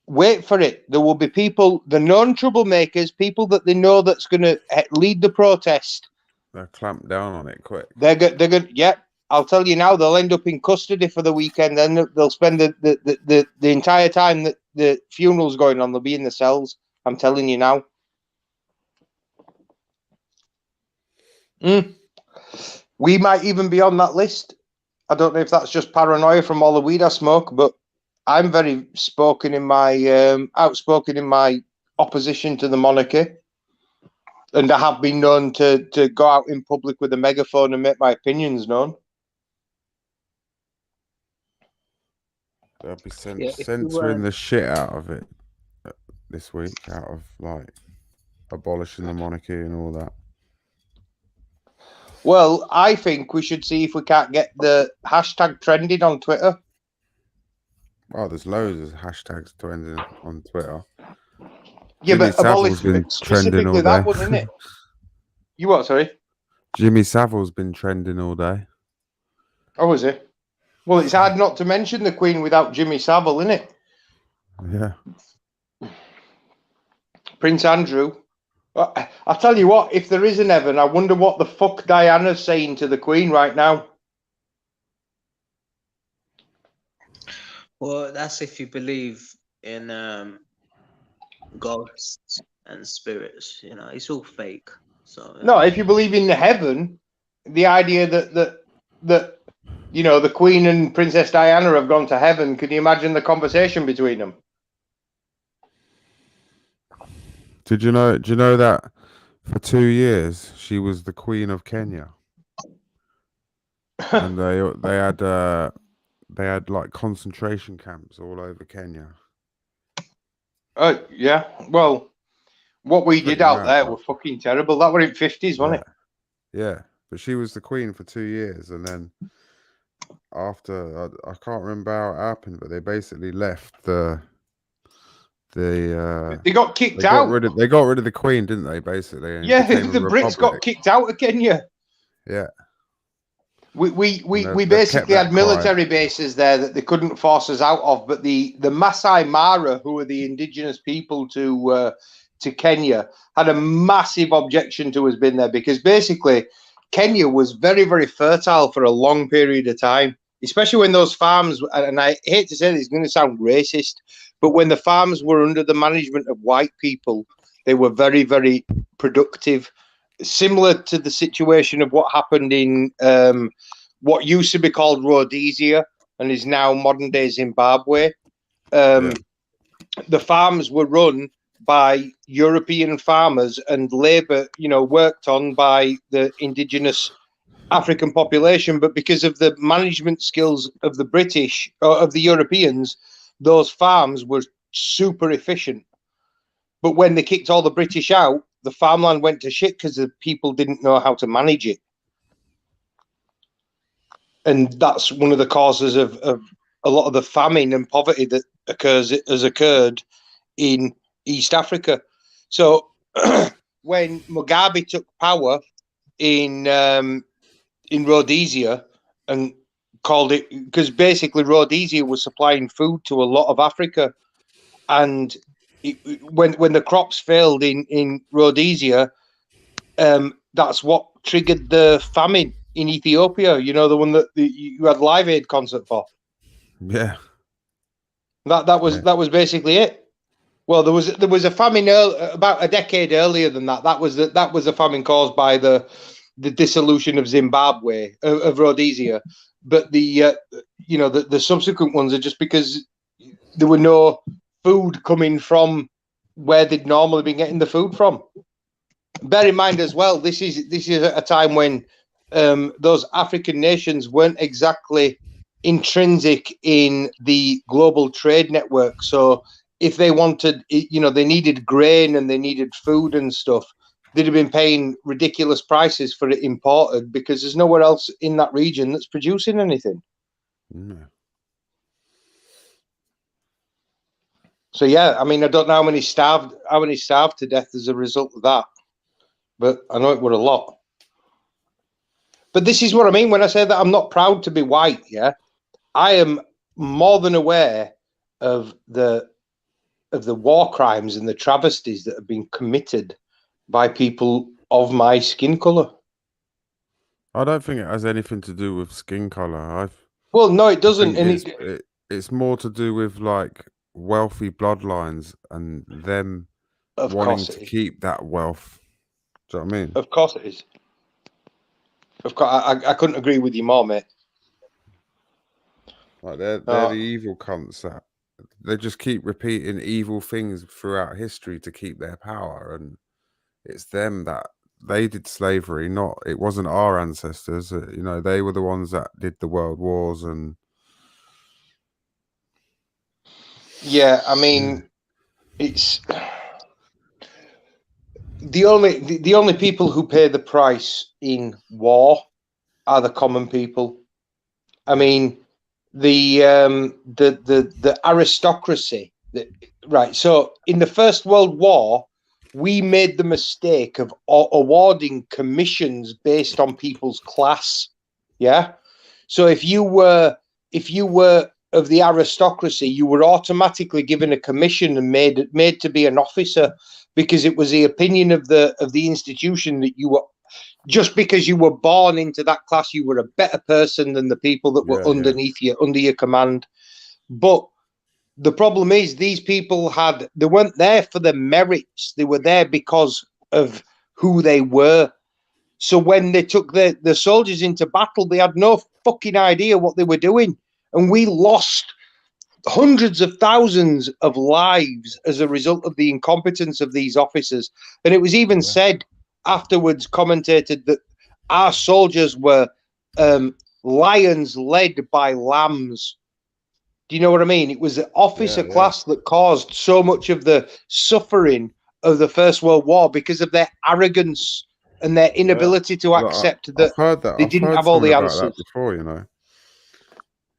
Wait for it. There will be people, the known troublemakers, people that they know that's going to lead the protest. They'll clamp down on it quick. They're good. Yeah, I'll tell you now. They'll end up in custody for the weekend. Then they'll spend the entire time that the funeral's going on. They'll be in the cells. I'm telling you now. We might even be on that list. I don't know if that's just paranoia from all the weed I smoke, but I'm very outspoken in my opposition to the monarchy, and I have been known to go out in public with a megaphone and make my opinions known. They'll be censoring the shit out of it this week, out of like abolishing the monarchy and all that. Well, I think we should see if we can't get the hashtag trending on Twitter. Oh, there's loads of hashtags trending on Twitter. Yeah, Jimmy but Savile's been trending all that day. one, isn't it? You what, sorry? Jimmy Savile's been trending all day. Oh, is it? Well, it's hard not to mention the Queen without Jimmy Savile, isn't it? Yeah. Prince Andrew. I'll tell you what, if there is an heaven, I wonder what the fuck Diana's saying to the Queen right now. Well, that's if you believe in ghosts and spirits. You know, it's all fake. So no, if you believe in the heaven, the idea that you know the Queen and Princess Diana have gone to heaven. Can you imagine the conversation between them? Did you know? Do you know that for 2 years she was the Queen of Kenya, and they had like concentration camps all over Kenya. Yeah. Well, what we did out there were fucking terrible. That were in '50s, wasn't it? Yeah, but she was the Queen for 2 years, and then after I can't remember how it happened, but they basically left they got kicked out. They got rid of the Queen, didn't they? Basically, yeah. The Brits got kicked out of Kenya. Yeah. We basically had military bases there that they couldn't force us out of, but the Masai Mara, who are the indigenous people to Kenya, had a massive objection to us being there because basically Kenya was very, very fertile for a long period of time, especially when those farms, and I hate to say this, it's going to sound racist, but when the farms were under the management of white people, they were very, very productive. Similar to the situation of what happened in what used to be called Rhodesia and is now modern day Zimbabwe. The farms were run by European farmers and labor, worked on by the indigenous African population. But because of the management skills of the British or of the Europeans, those farms were super efficient. But when they kicked all the British out, the farmland went to shit because the people didn't know how to manage it. And that's one of the causes of a lot of the famine and poverty that has occurred in East Africa. So when Mugabe took power in Rhodesia and called it, because basically Rhodesia was supplying food to a lot of Africa, and when the crops failed in Rhodesia, that's what triggered the famine in Ethiopia. You know, the one that you had Live Aid concert for. Yeah, that was basically it. Well, there was a famine about a decade earlier than that. That was a famine caused by the dissolution of Zimbabwe of Rhodesia. But the subsequent ones are just because there were no food coming from where they'd normally been getting the food from. Bear in mind as well, this is a time when those African nations weren't exactly intrinsic in the global trade network. So if they wanted, they needed grain and they needed food and stuff, they'd have been paying ridiculous prices for it imported because there's nowhere else in that region that's producing anything. Mm. So yeah, I mean, I don't know how many starved to death as a result of that, but I know it were a lot. But this is what I mean when I say that I'm not proud to be white. Yeah, I am more than aware of the war crimes and the travesties that have been committed by people of my skin color. I don't think it has anything to do with skin color. Well, no, it doesn't, and it's more to do with like wealthy bloodlines and them wanting to keep that wealth. Do you know what I mean? Of course it is. Of course, I couldn't agree with you more, mate. Like they're the evil cunts that they just keep repeating evil things throughout history to keep their power, and it's them that they did slavery. It wasn't our ancestors. They were the ones that did the world wars and. Yeah, I mean, it's the only people who pay the price in war are the common people. I mean, the aristocracy. Right. So in the First World War, we made the mistake of awarding commissions based on people's class. Yeah. So if you were of the aristocracy, you were automatically given a commission and made to be an officer, because it was the opinion of the institution that you were, just because you were born into that class, you were a better person than the people that were underneath you, under your command. But the problem is, these people they weren't there for the merits. They were there because of who they were. So when they took the soldiers into battle, they had no fucking idea what they were doing. And we lost hundreds of thousands of lives as a result of the incompetence of these officers. And it was even said afterwards, commentated, that our soldiers were lions led by lambs. Do you know what I mean? It was the officer class that caused so much of the suffering of the First World War because of their arrogance and their inability to accept that they didn't have all the answers. That before,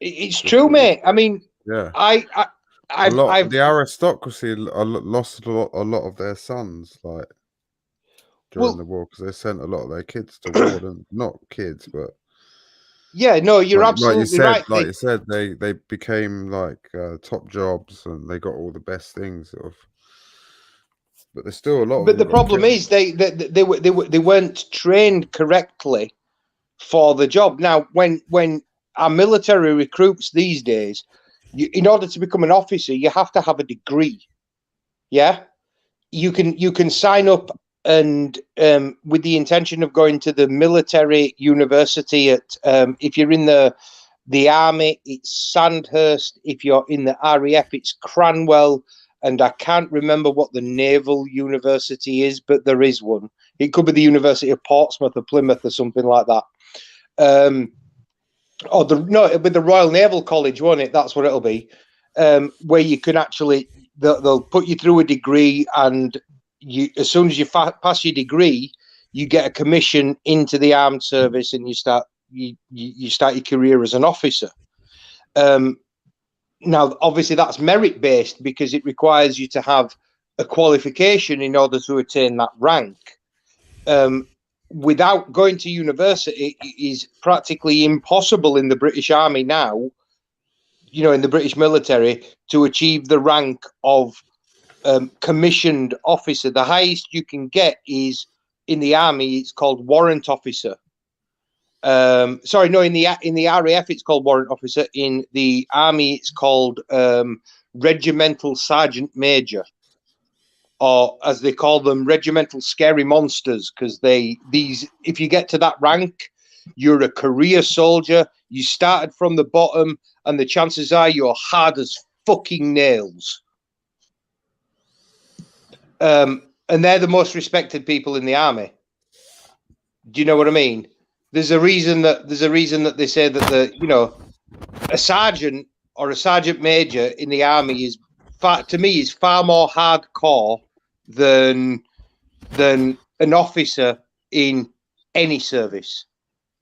It's true, mate. I mean, the aristocracy lost a lot of their sons, like during the war, because they sent a lot of their kids to war. Not kids, but you're absolutely right. Like you said, they became like top jobs and they got all the best things, sort of. But there's still a lot. But the problem is they weren't trained correctly for the job. Now, when our military recruits these days, in order to become an officer, you have to have a degree. Yeah, you can sign up and with the intention of going to the military university at if you're in the army, it's Sandhurst. If you're in the RAF, it's Cranwell. And I can't remember what the naval university is, but there is one. It could be the University of Portsmouth or Plymouth or something like that. It'll be the Royal Naval College, won't it? That's what it'll be. Where you can actually, they'll put you through a degree, and as soon as you pass your degree, you get a commission into the armed service, and you start your career as an officer. Now, obviously, that's merit-based because it requires you to have a qualification in order to attain that rank. Without going to university, it is practically impossible in the British Army now, in the British military, to achieve the rank of commissioned officer. The highest you can get is in the Army, it's called warrant officer. In the RAF, it's called warrant officer. In the Army, it's called regimental sergeant major, or as they call them, regimental scary monsters, because if you get to that rank, you're a career soldier. You started from the bottom, and the chances are you're hard as fucking nails. And they're the most respected people in the Army. Do you know what I mean? There's a reason that they say that a sergeant or a sergeant major in the Army is to me is far more hardcore than an officer in any service,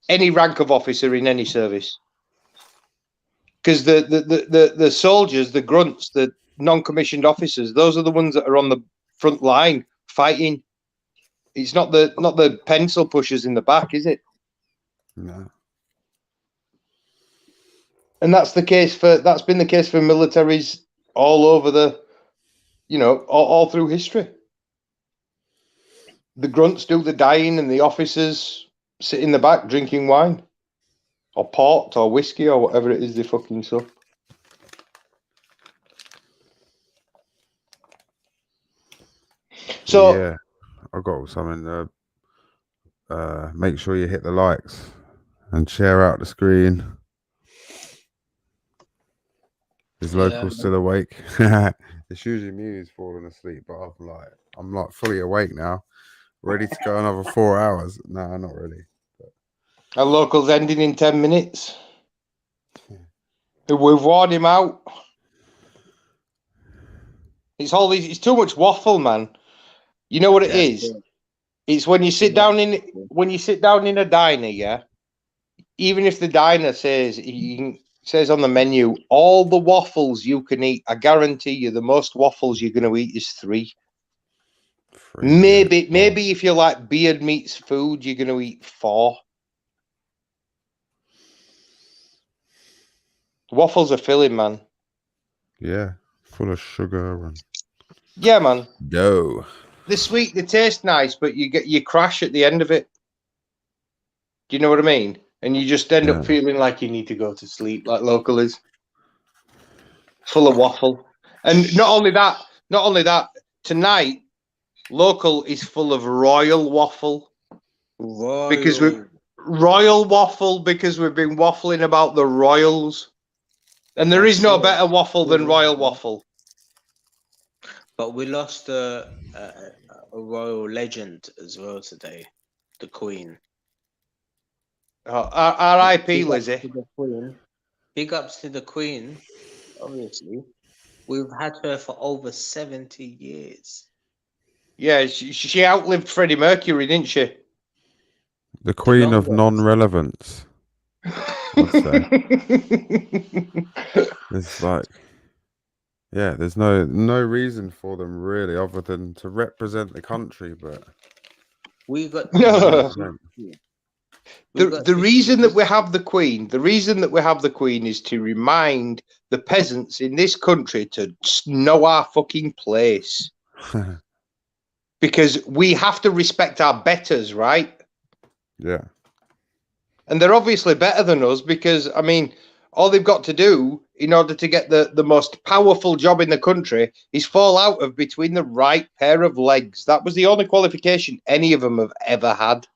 any rank of officer in any service. Because the soldiers, the grunts, the non-commissioned officers, those are the ones that are on the front line fighting. It's not the pencil pushers in the back, is it? No. And that's been the case for militaries all over all through history. The grunts do the dying and the officers sit in the back drinking wine or port or whiskey or whatever it is they fucking suck. So yeah, I've got something. Make sure you hit the likes and share out the screen. Is local still awake? It's usually me who's falling asleep, but I'm like fully awake now, ready to go another 4 hours. No, not really. Our local's ending in 10 minutes. We've worn him out. It's too much waffle, man. You know what it is? Good. It's when you sit down in a diner, yeah. Even if the diner says on the menu all the waffles you can eat, I guarantee you the most waffles you're going to eat is 3. Maybe if you like beard meats food, you're going to eat 4. Waffles are filling, man. Yeah, full of sugar and. Yeah, man. No. They're sweet, they taste nice, but you crash at the end of it. Do you know what I mean? And you just end up feeling like you need to go to sleep, like local is. Full of waffle. And not only that, tonight, local is full of royal waffle. Because we've been waffling about the royals. And there is no better waffle than royal waffle. But we lost a royal legend as well today, the Queen. R.I.P. Lizzie. Big ups to the Queen, obviously. We've had her for over 70 years. Yeah, she outlived Freddie Mercury, didn't she? The Queen of non-relevance. It's like, yeah, there's no reason for them really, other than to represent the country. But we got the reason that we have the Queen. The reason that we have the Queen is to remind the peasants in this country to know our fucking place, because we have to respect our betters, right? Yeah. And they're obviously better than us because, I mean, all they've got to do in order to get the most powerful job in the country is fall out of between the right pair of legs. That was the only qualification any of them have ever had.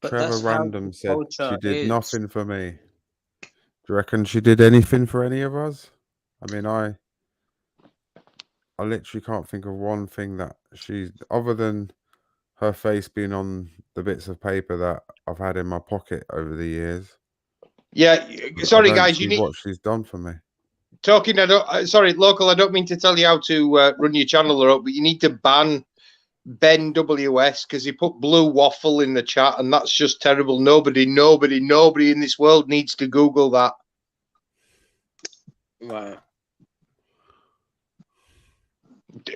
But Trevor Random said she did nothing for me. Do you reckon she did anything for any of us? I mean, I literally can't think of one thing that she's, other than her face being on the bits of paper that I've had in my pocket over the years. Yeah, sorry guys, you need what she's done for me. Talking, sorry, local. I don't mean to tell you how to run your channel or up, but you need to ban Ben WS because he put blue waffle in the chat, and that's just terrible. Nobody in this world needs to Google that. Right.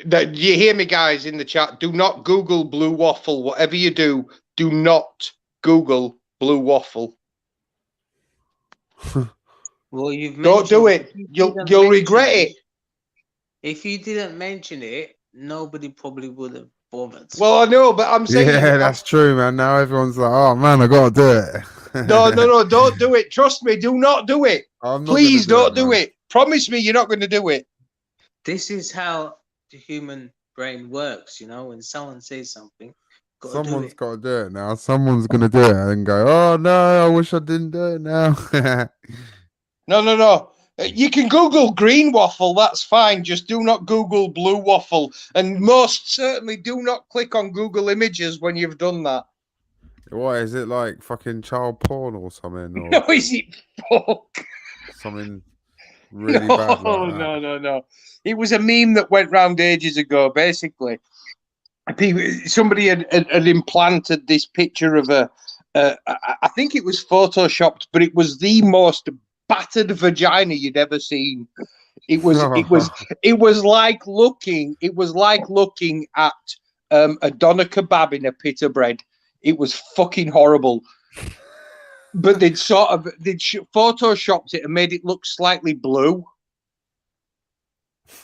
You hear me, guys, in the chat? Do not Google blue waffle. Whatever you do not Google blue waffle. Well, don't do it. You'll regret it. If you didn't mention it, nobody probably would have bothered. Well, I know, but I'm saying... Yeah, that's true, man. Now everyone's like, oh, man, I got to do it. No, don't do it. Trust me, do not do it. Please don't do it. Promise me you're not going to do it. This is how the human brain works, you know, when someone says something, someone's got to do it now. Someone's going to do it and go, oh, no, I wish I didn't do it now. No. You can Google green waffle. That's fine. Just do not Google blue waffle. And most certainly do not click on Google Images when you've done that. What, is it like fucking child porn or something? Or no, is it fuck? Something really bad like that. No. It was a meme that went round ages ago. Basically, somebody had implanted this picture of I think it was photoshopped, but it was the most battered vagina you'd ever seen. It was like looking at a doner kebab in a pita bread. It was fucking horrible. But they'd photoshopped it and made it look slightly blue.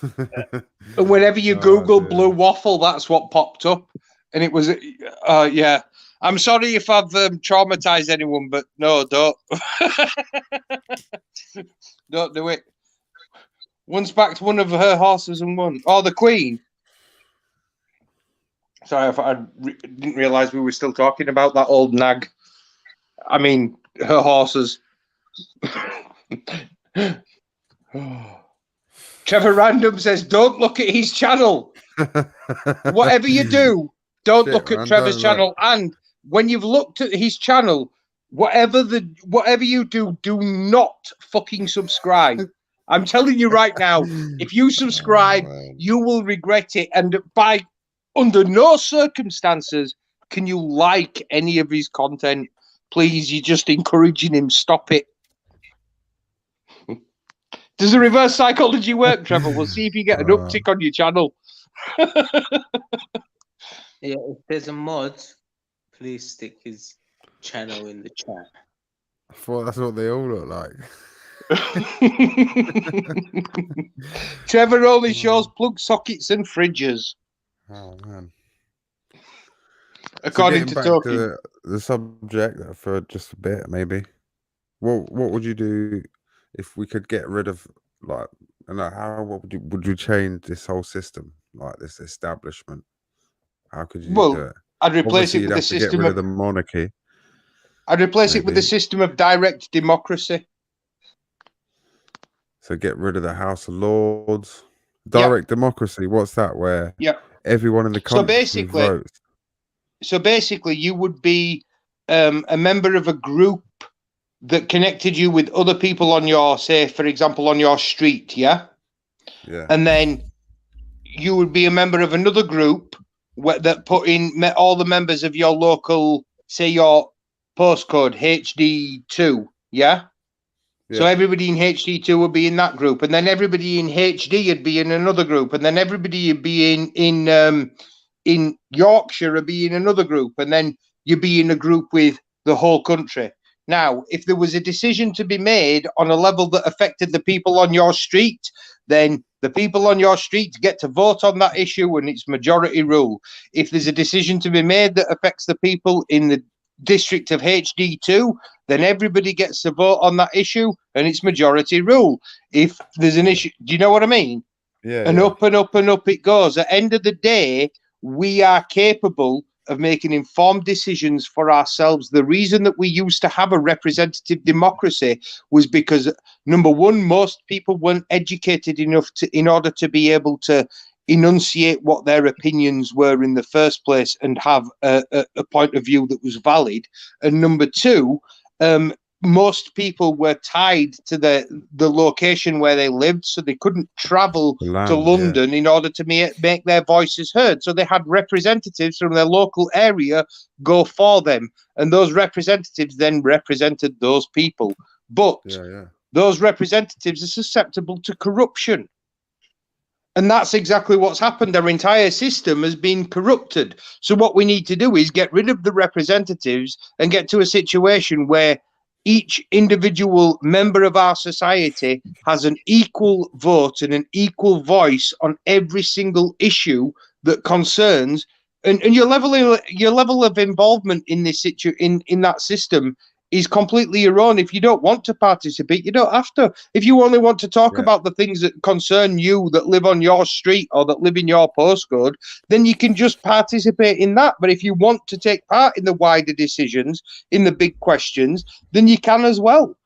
And whenever you Google blue waffle, that's what popped up. And it was, yeah. I'm sorry if I've traumatized anyone, but no, don't. Don't do it. Once backed one of her horses and won. Oh, the Queen. Sorry, I didn't realise we were still talking about that old nag. I mean, her horses. Trevor Random says, don't look at his channel. Whatever you do, don't look at Trevor's channel. And when you've looked at his channel, whatever you do, do not fucking subscribe. I'm telling you right now, if you subscribe, you will regret it. And under no circumstances can you like any of his content. Please, you're just encouraging him. Stop it. Does the reverse psychology work, Trevor? We'll see if you get an uptick on your channel. Yeah, if there's a mod, please stick his channel in the chat. I thought that's what they all look like. Trevor only shows plug sockets and fridges. Oh man! According to Toki. To the subject for just a bit, maybe. What would you do if we could get rid of what would you change this whole system, like this establishment? How could you do it? I'd replace it with the system of the monarchy. I'd replace it with the system of direct democracy. So get rid of the House of Lords. Direct democracy. What's that? Where everyone in the country votes. So basically, you would be a member of a group that connected you with other people on your, say, for example, on your street, yeah? And then you would be a member of another group that put in all the members of your local, say, your postcode, HD2, yeah? So everybody in HD2 would be in that group, and then everybody in HD would be in another group, and then everybody would be in Yorkshire would be in another group, and then you'd be in a group with the whole country. Now, if there was a decision to be made on a level that affected the people on your street, then the people on your street get to vote on that issue, and it's majority rule. If there's a decision to be made that affects the people in the district of HD2, then everybody gets to vote on that issue, and it's majority rule. If there's an issue, do you know what I mean? And up and up and up it goes. At the end of the day, we are capable of making informed decisions for ourselves. The reason that we used to have a representative democracy was because, number one, most people weren't educated enough in order to be able to enunciate what their opinions were in the first place and have a point of view that was valid. And number two, most people were tied to the location where they lived, so they couldn't travel to London in order to make their voices heard. So they had representatives from their local area go for them, and those representatives then represented those people. But those representatives are susceptible to corruption. And that's exactly what's happened. Our entire system has been corrupted. So what we need to do is get rid of the representatives and get to a situation where each individual member of our society has an equal vote and an equal voice on every single issue that concerns, and your level of involvement in this in that system is completely your own. If you don't want to participate, you don't have to. If you only want to talk about the things that concern you, that live on your street or that live in your postcode, then you can just participate in that. But if you want to take part in the wider decisions, in the big questions, then you can as well.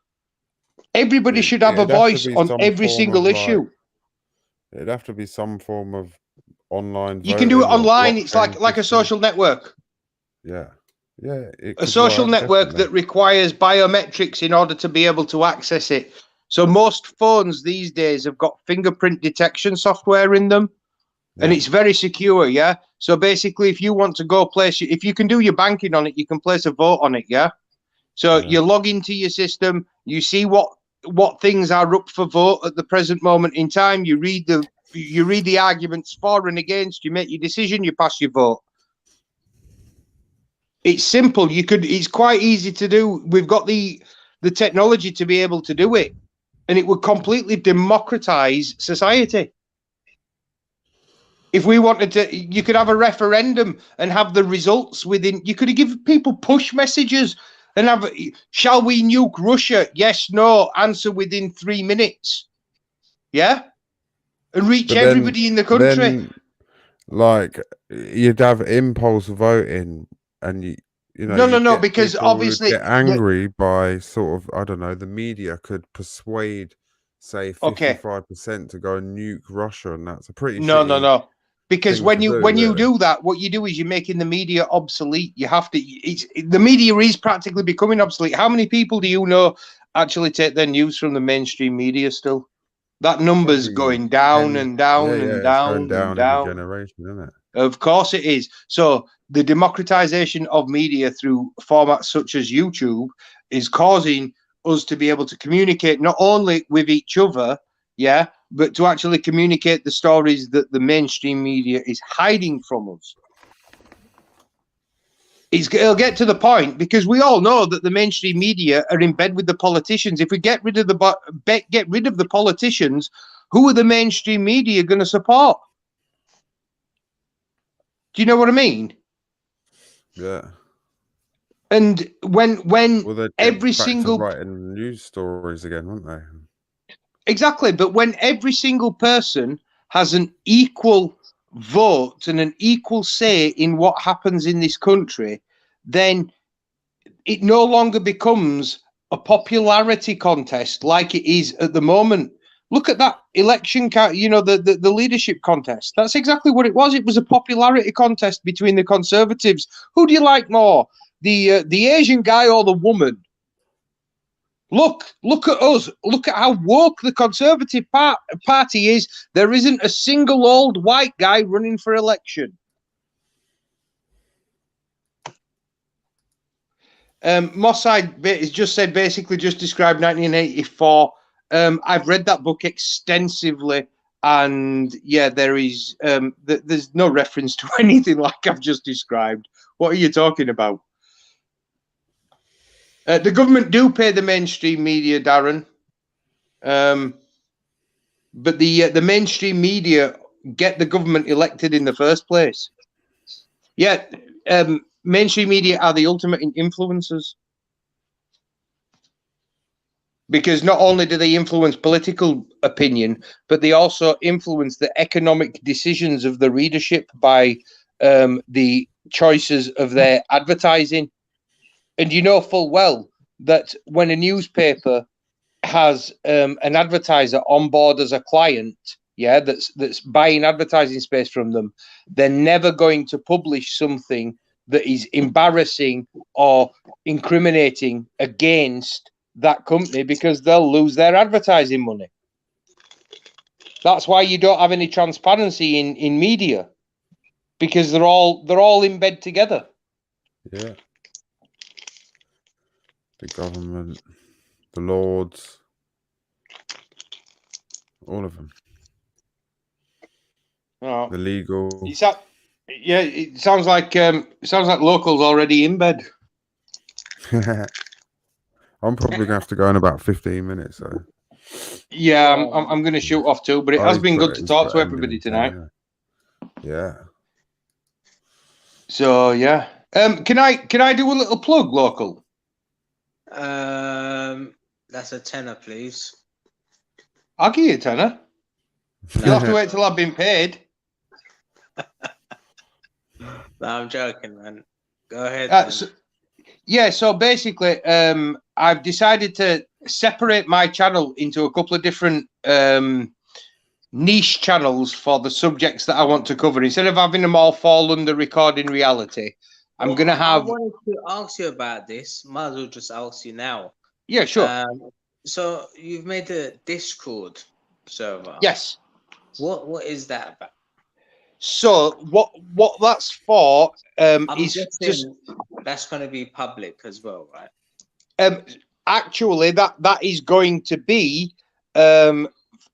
Everybody should have a voice on every single issue. It'd have to be some form of online. You can do it online. It's like a social network. Yeah. A social network that requires biometrics in order to be able to access it. So most phones these days have got fingerprint detection software in them, and it's very secure, yeah? So basically, if you want to go if you can do your banking on it, you can place a vote on it, yeah? So you log into your system, you see what things are up for vote at the present moment in time, you read the arguments for and against, you make your decision, you pass your vote. It's simple. It's quite easy to do. We've got the technology to be able to do it, and it would completely democratize society. If we wanted to, you could have a referendum and have the results within. You could give people push messages and have, shall we nuke Russia? Yes, no, answer within 3 minutes. Yeah, and reach everybody in the country. Then, like, you'd have impulse voting, and you know, no, because obviously get angry by sort of, I don't know, the media could persuade, say, 55% to go and nuke Russia, and that's a pretty no. Because when you do that, what you do is you're making the media obsolete. You have to. The media is practically becoming obsolete. How many people do you know actually take their news from the mainstream media still? That number's going down and down and down and down. Every generation, isn't it? Of course it is. So the democratization of media through formats such as YouTube is causing us to be able to communicate not only with each other, but to actually communicate the stories that the mainstream media is hiding from us. It'll get to the point, because we all know that the mainstream media are in bed with the politicians. If we get rid of the politicians, who are the mainstream media going to support? Do you know what I mean? Yeah. And when every single writing news stories again, won't they? Exactly, but when every single person has an equal vote and an equal say in what happens in this country, then it no longer becomes a popularity contest like it is at the moment. Look at that election, the leadership contest. That's exactly what it was. It was a popularity contest between the Conservatives. Who do you like more, the Asian guy or the woman? Look at us. Look at how woke the Conservative Party is. There isn't a single old white guy running for election. Mossad has just said, basically just described 1984. I've read that book extensively, and there's no reference to anything like I've just described. What are you talking about? The government do pay the mainstream media, Darren, but the mainstream media get the government elected in the first place. Yeah, mainstream media are the ultimate influencers, because not only do they influence political opinion, but they also influence the economic decisions of the readership by the choices of their advertising. And you know full well that when a newspaper has an advertiser on board as a client, that's buying advertising space from them, they're never going to publish something that is embarrassing or incriminating against that company, because they'll lose their advertising money. That's why you don't have any transparency in media, because they're all in bed together. Yeah. The government, the lords, all of them. Oh. The legal. It sounds like locals already in bed. I'm probably gonna have to go in about 15 minutes. So. Yeah, I'm going to shoot off too. But it has been good to talk to everybody tonight. Yeah. So yeah, can I do a little plug, local? That's a tenner, please. I'll give you a tenner. You'll have to wait till I've been paid. No, I'm joking, man. Go ahead. So basically, I've decided to separate my channel into a couple of different niche channels for the subjects that I want to cover. Instead of having them all fall under recording reality, I'm going to have... I wanted to ask you about this. Might as well just ask you now. Yeah, sure. So you've made a Discord server. Yes. What is that about? So what that's for I'm is guessing just that's going to be public as well, right? actually that is going to be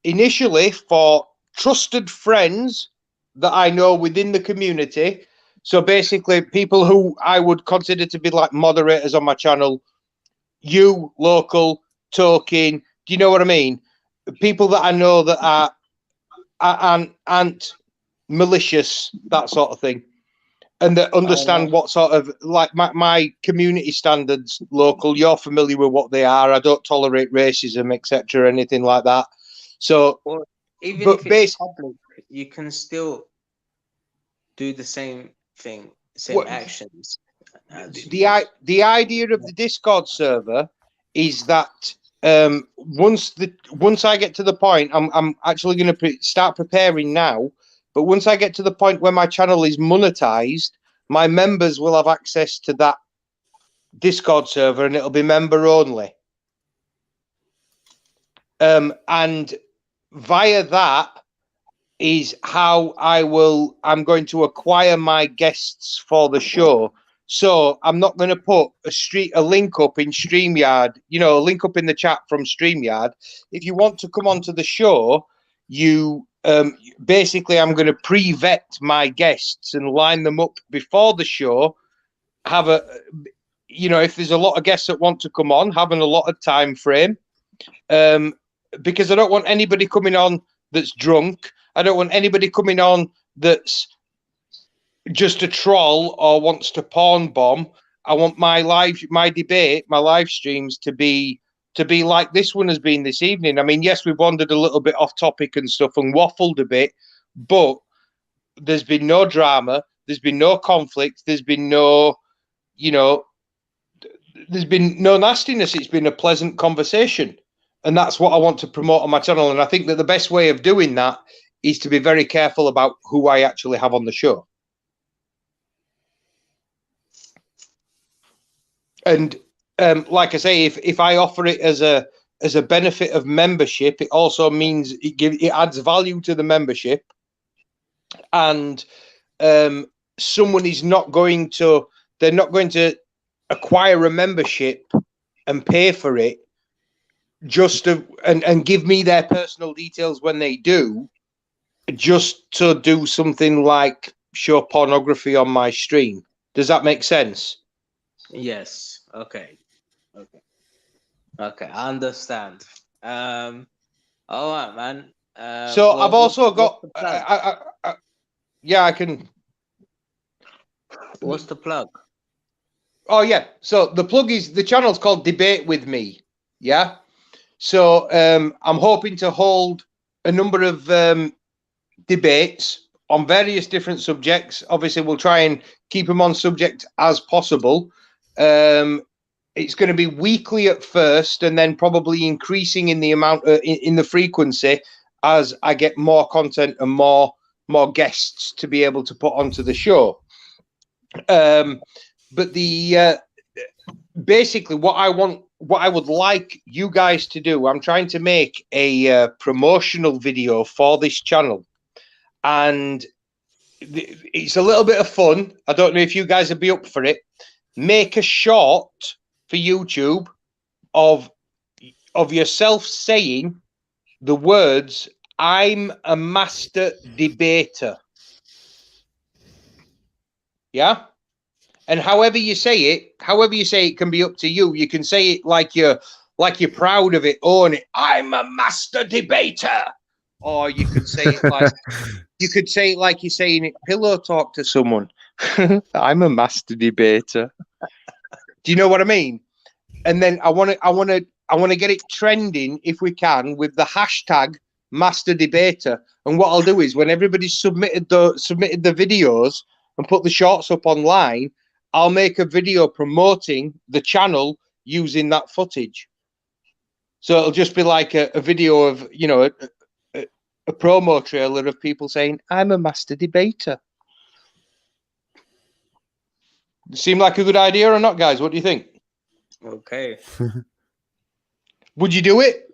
initially for trusted friends that I know within the community. So basically, people who I would consider to be like moderators on my channel, you, local, talking. Do you know what I mean? People that I know that aren't malicious, that sort of thing, and that understand what sort of like my community standards, local. You're familiar with what they are. I don't tolerate racism, etc., anything like that. So, Or even but if it's public, you can still do the same thing, same actions. The idea of the Discord server is that once I get to the point, I'm actually going to start preparing now. But once I get to the point where my channel is monetized, my members will have access to that Discord server, and it'll be member only. And via that is how I'm going to acquire my guests for the show. So I'm not going to put a link up in StreamYard, a link up in the chat from StreamYard. If you want to come onto the show, you basically, I'm going to pre-vet my guests and line them up before the show. Have if there's a lot of guests that want to come on, having a lot of time frame, because I don't want anybody coming on that's drunk. I don't want anybody coming on that's just a troll or wants to porn bomb. I want my live streams to be like this one has been this evening. I mean, yes, we've wandered a little bit off topic and stuff and waffled a bit, but there's been no drama. There's been no conflict. There's been no, there's been no nastiness. It's been a pleasant conversation. And that's what I want to promote on my channel. And I think that the best way of doing that is to be very careful about who I actually have on the show. And like I say, if I offer it as a benefit of membership, it also means it adds value to the membership. And someone is not going to, they're not going to acquire a membership and pay for it just to and give me their personal details when they do, just to do something like show pornography on my stream. Does that make sense? Yes. Okay. I understand. All right, man. So I've also got I can. What's the plug? Oh yeah, so the plug is, the channel's called Debate With Me. Yeah. So I'm hoping to hold a number of debates on various different subjects. Obviously, we'll try and keep them on subject as possible. It's going to be weekly at first, and then probably increasing in the amount in the frequency as I get more content and more guests to be able to put onto the show. But the basically what I would like you guys to do, I'm trying to make a promotional video for this channel, and it's a little bit of fun. I don't know if you guys would be up for it. Make a short for YouTube of yourself saying the words, "I'm a master debater." Yeah. And however you say it can be up to you. You can say it like you're proud of it, own it. I'm a master debater. Or you could say it like you're saying it pillow talk to someone. I'm a master debater. Do you know what I mean? And then I want to get it trending if we can with the hashtag master debater. And what I'll do is, when everybody's submitted the videos and put the shorts up online, I'll make a video promoting the channel using that footage. So it'll just be like a video of, a promo trailer of people saying, "I'm a master debater." Seem like a good idea or not, guys? What do you think? Okay. Would you do it?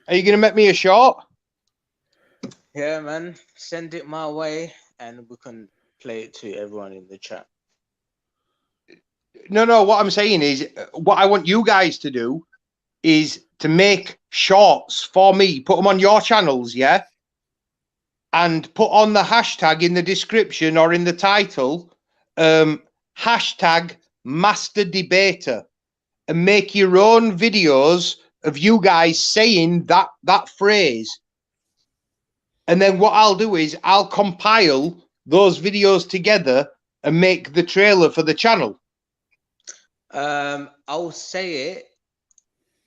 Are you going to make me a short? Yeah, man. Send it my way, and we can play it to everyone in the chat. No. What I'm saying is, what I want you guys to do is to make shorts for me. Put them on your channels, yeah? And put on the hashtag in the description or in the title, hashtag Master Debater, and make your own videos of you guys saying that phrase. And then what I'll do is I'll compile those videos together and make the trailer for the channel. I'll say it.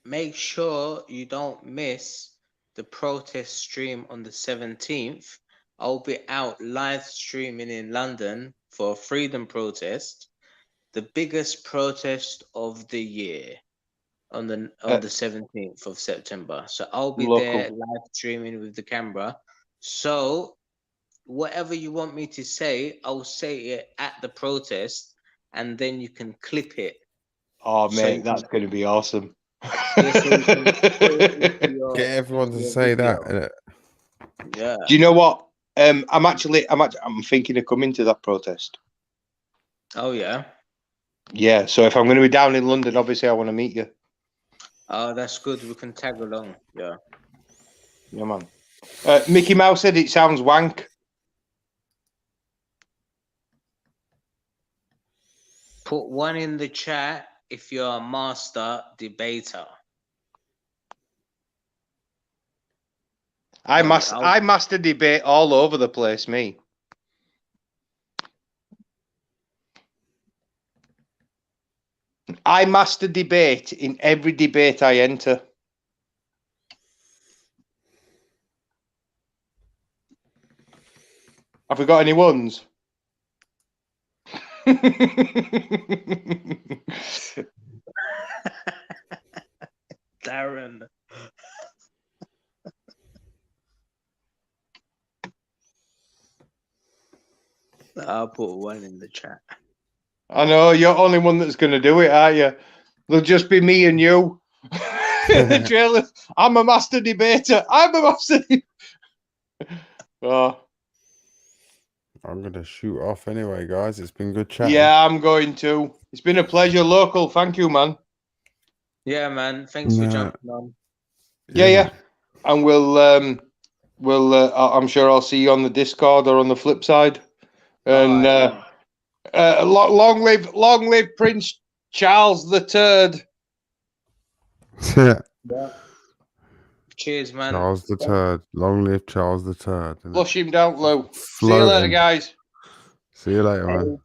Make sure you don't miss the protest stream on the 17th. I'll be out live streaming in London for a freedom protest, the biggest protest of the year on the 17th of September. So I'll be there live streaming with the camera. So whatever you want me to say, I'll say it at the protest, and then you can clip it. Oh, mate, that's going to be awesome. Yeah, so you can get everyone to say video. that. Yeah. Do you know what? I'm thinking of coming to that protest. Oh yeah. Yeah. So if I'm going to be down in London, obviously I want to meet you. Oh, that's good. We can tag along. Yeah. Yeah, man. Mickey Mouse said it sounds wank. Put one in the chat if you're a master debater. I master debate all over the place, me. I master debate in every debate I enter. Have we got any ones? Darren. I'll put one in the chat. I know, you're the only one that's going to do it, aren't you? There'll just be me and you. The trailer. I'm a master debater. I'm a master Oh. I'm going to shoot off anyway, guys. It's been good chatting. Yeah, I'm going to. It's been a pleasure, local. Thank you, man. Yeah, man. Thanks for jumping on. Yeah. And we'll I'm sure I'll see you on the Discord or on the flip side. And long live Prince Charles the Third. Yeah. Cheers, man. Charles the Third. Long live Charles the Third. Flush him down low. See you later, guys. See you later, man.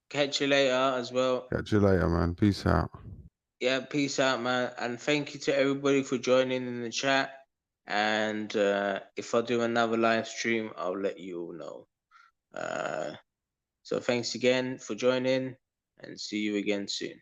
Catch you later as well. Catch you later, man. Peace out. Yeah, peace out, man. And thank you to everybody for joining in the chat. And if I do another live stream, I'll let you all know. So thanks again for joining, and see you again soon.